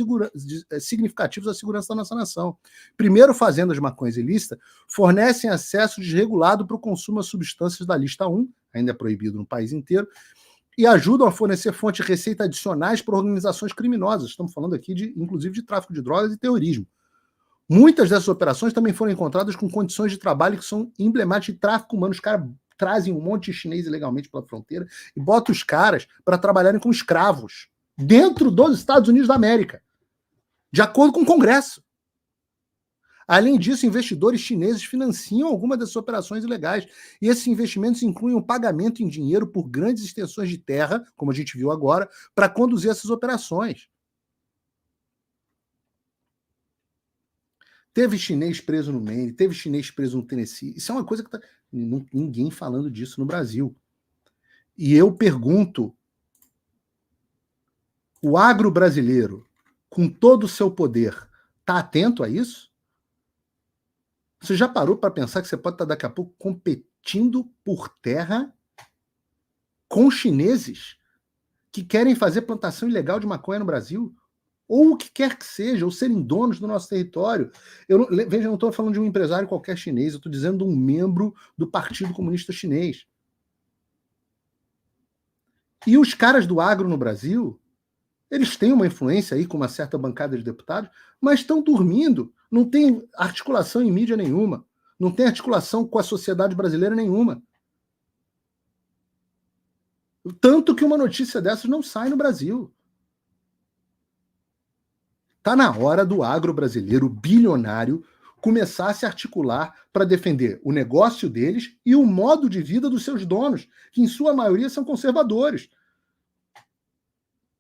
significativos à segurança da nossa nação. Primeiro, fazendas de maconha ilícita fornecem acesso desregulado para o consumo a substâncias da lista 1, ainda é proibido no país inteiro, e ajudam a fornecer fontes de receita adicionais para organizações criminosas. Estamos falando aqui, inclusive, de tráfico de drogas e terrorismo. Muitas dessas operações também foram encontradas com condições de trabalho que são emblemáticas de tráfico humano. Os caras trazem um monte de chinês ilegalmente pela fronteira e botam os caras para trabalharem como escravos dentro dos Estados Unidos da América, de acordo com o Congresso. Além disso, investidores chineses financiam algumas dessas operações ilegais, e esses investimentos incluem um pagamento em dinheiro por grandes extensões de terra, como a gente viu agora, para conduzir essas operações. Teve chinês preso no Maine, teve chinês preso no Tennessee. Isso é uma coisa que ninguém falando disso no Brasil. E eu pergunto, o agro brasileiro, com todo o seu poder, está atento a isso? Você já parou para pensar que você pode estar daqui a pouco partindo por terra com chineses que querem fazer plantação ilegal de maconha no Brasil, ou o que quer que seja, ou serem donos do nosso território. Veja, eu não estou falando de um empresário qualquer chinês, eu estou dizendo de um membro do Partido Comunista Chinês. E os caras do agro no Brasil, eles têm uma influência aí com uma certa bancada de deputados, mas estão dormindo, não tem articulação em mídia nenhuma, não tem articulação com a sociedade brasileira nenhuma. Tanto que uma notícia dessas não sai no Brasil. Está na hora do agro brasileiro bilionário começar a se articular para defender o negócio deles e o modo de vida dos seus donos, que em sua maioria são conservadores.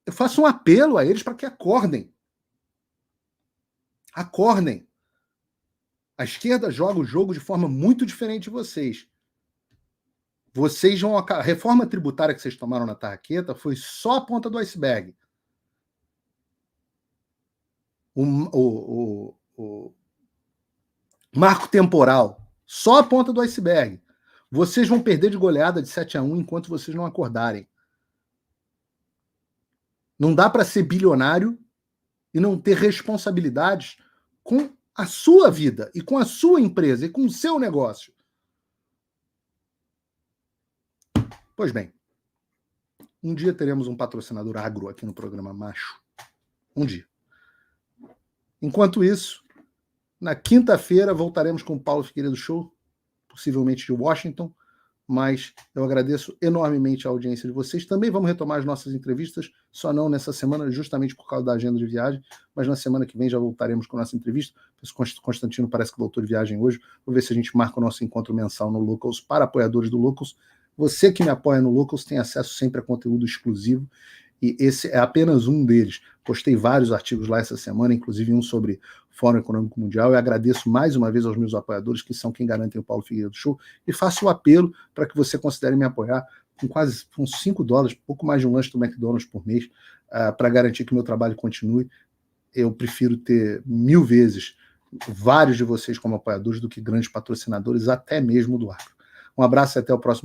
Eu faço um apelo a eles para que acordem. Acordem. A esquerda joga o jogo de forma muito diferente de vocês. Vocês vão... A reforma tributária que vocês tomaram na tarraqueta foi só a ponta do iceberg. O marco temporal, só a ponta do iceberg. Vocês vão perder de goleada de 7-1 enquanto vocês não acordarem. Não dá para ser bilionário e não ter responsabilidades com a sua vida e com a sua empresa e com o seu negócio. Pois bem, um dia teremos um patrocinador agro aqui no programa Macho. Um dia. Enquanto isso, na quinta-feira voltaremos com o Paulo Figueiredo Show, possivelmente de Washington, mas eu agradeço enormemente a audiência de vocês. Também vamos retomar as nossas entrevistas, só não nessa semana, justamente por causa da agenda de viagem, mas na semana que vem já voltaremos com a nossa entrevista. O Constantino parece que voltou de viagem hoje. Vou ver se a gente marca o nosso encontro mensal no Locals para apoiadores do Locals. Você que me apoia no Locals tem acesso sempre a conteúdo exclusivo, e esse é apenas um deles. Postei vários artigos lá essa semana, inclusive um sobre Fórum Econômico Mundial. Eu agradeço mais uma vez aos meus apoiadores, que são quem garantem o Paulo Figueiredo Show, e faço o apelo para que você considere me apoiar com quase uns $5, pouco mais de um lanche do McDonald's por mês, para garantir que o meu trabalho continue. Eu prefiro ter 1000 vezes vários de vocês como apoiadores do que grandes patrocinadores, até mesmo do agro. Um abraço e até o próximo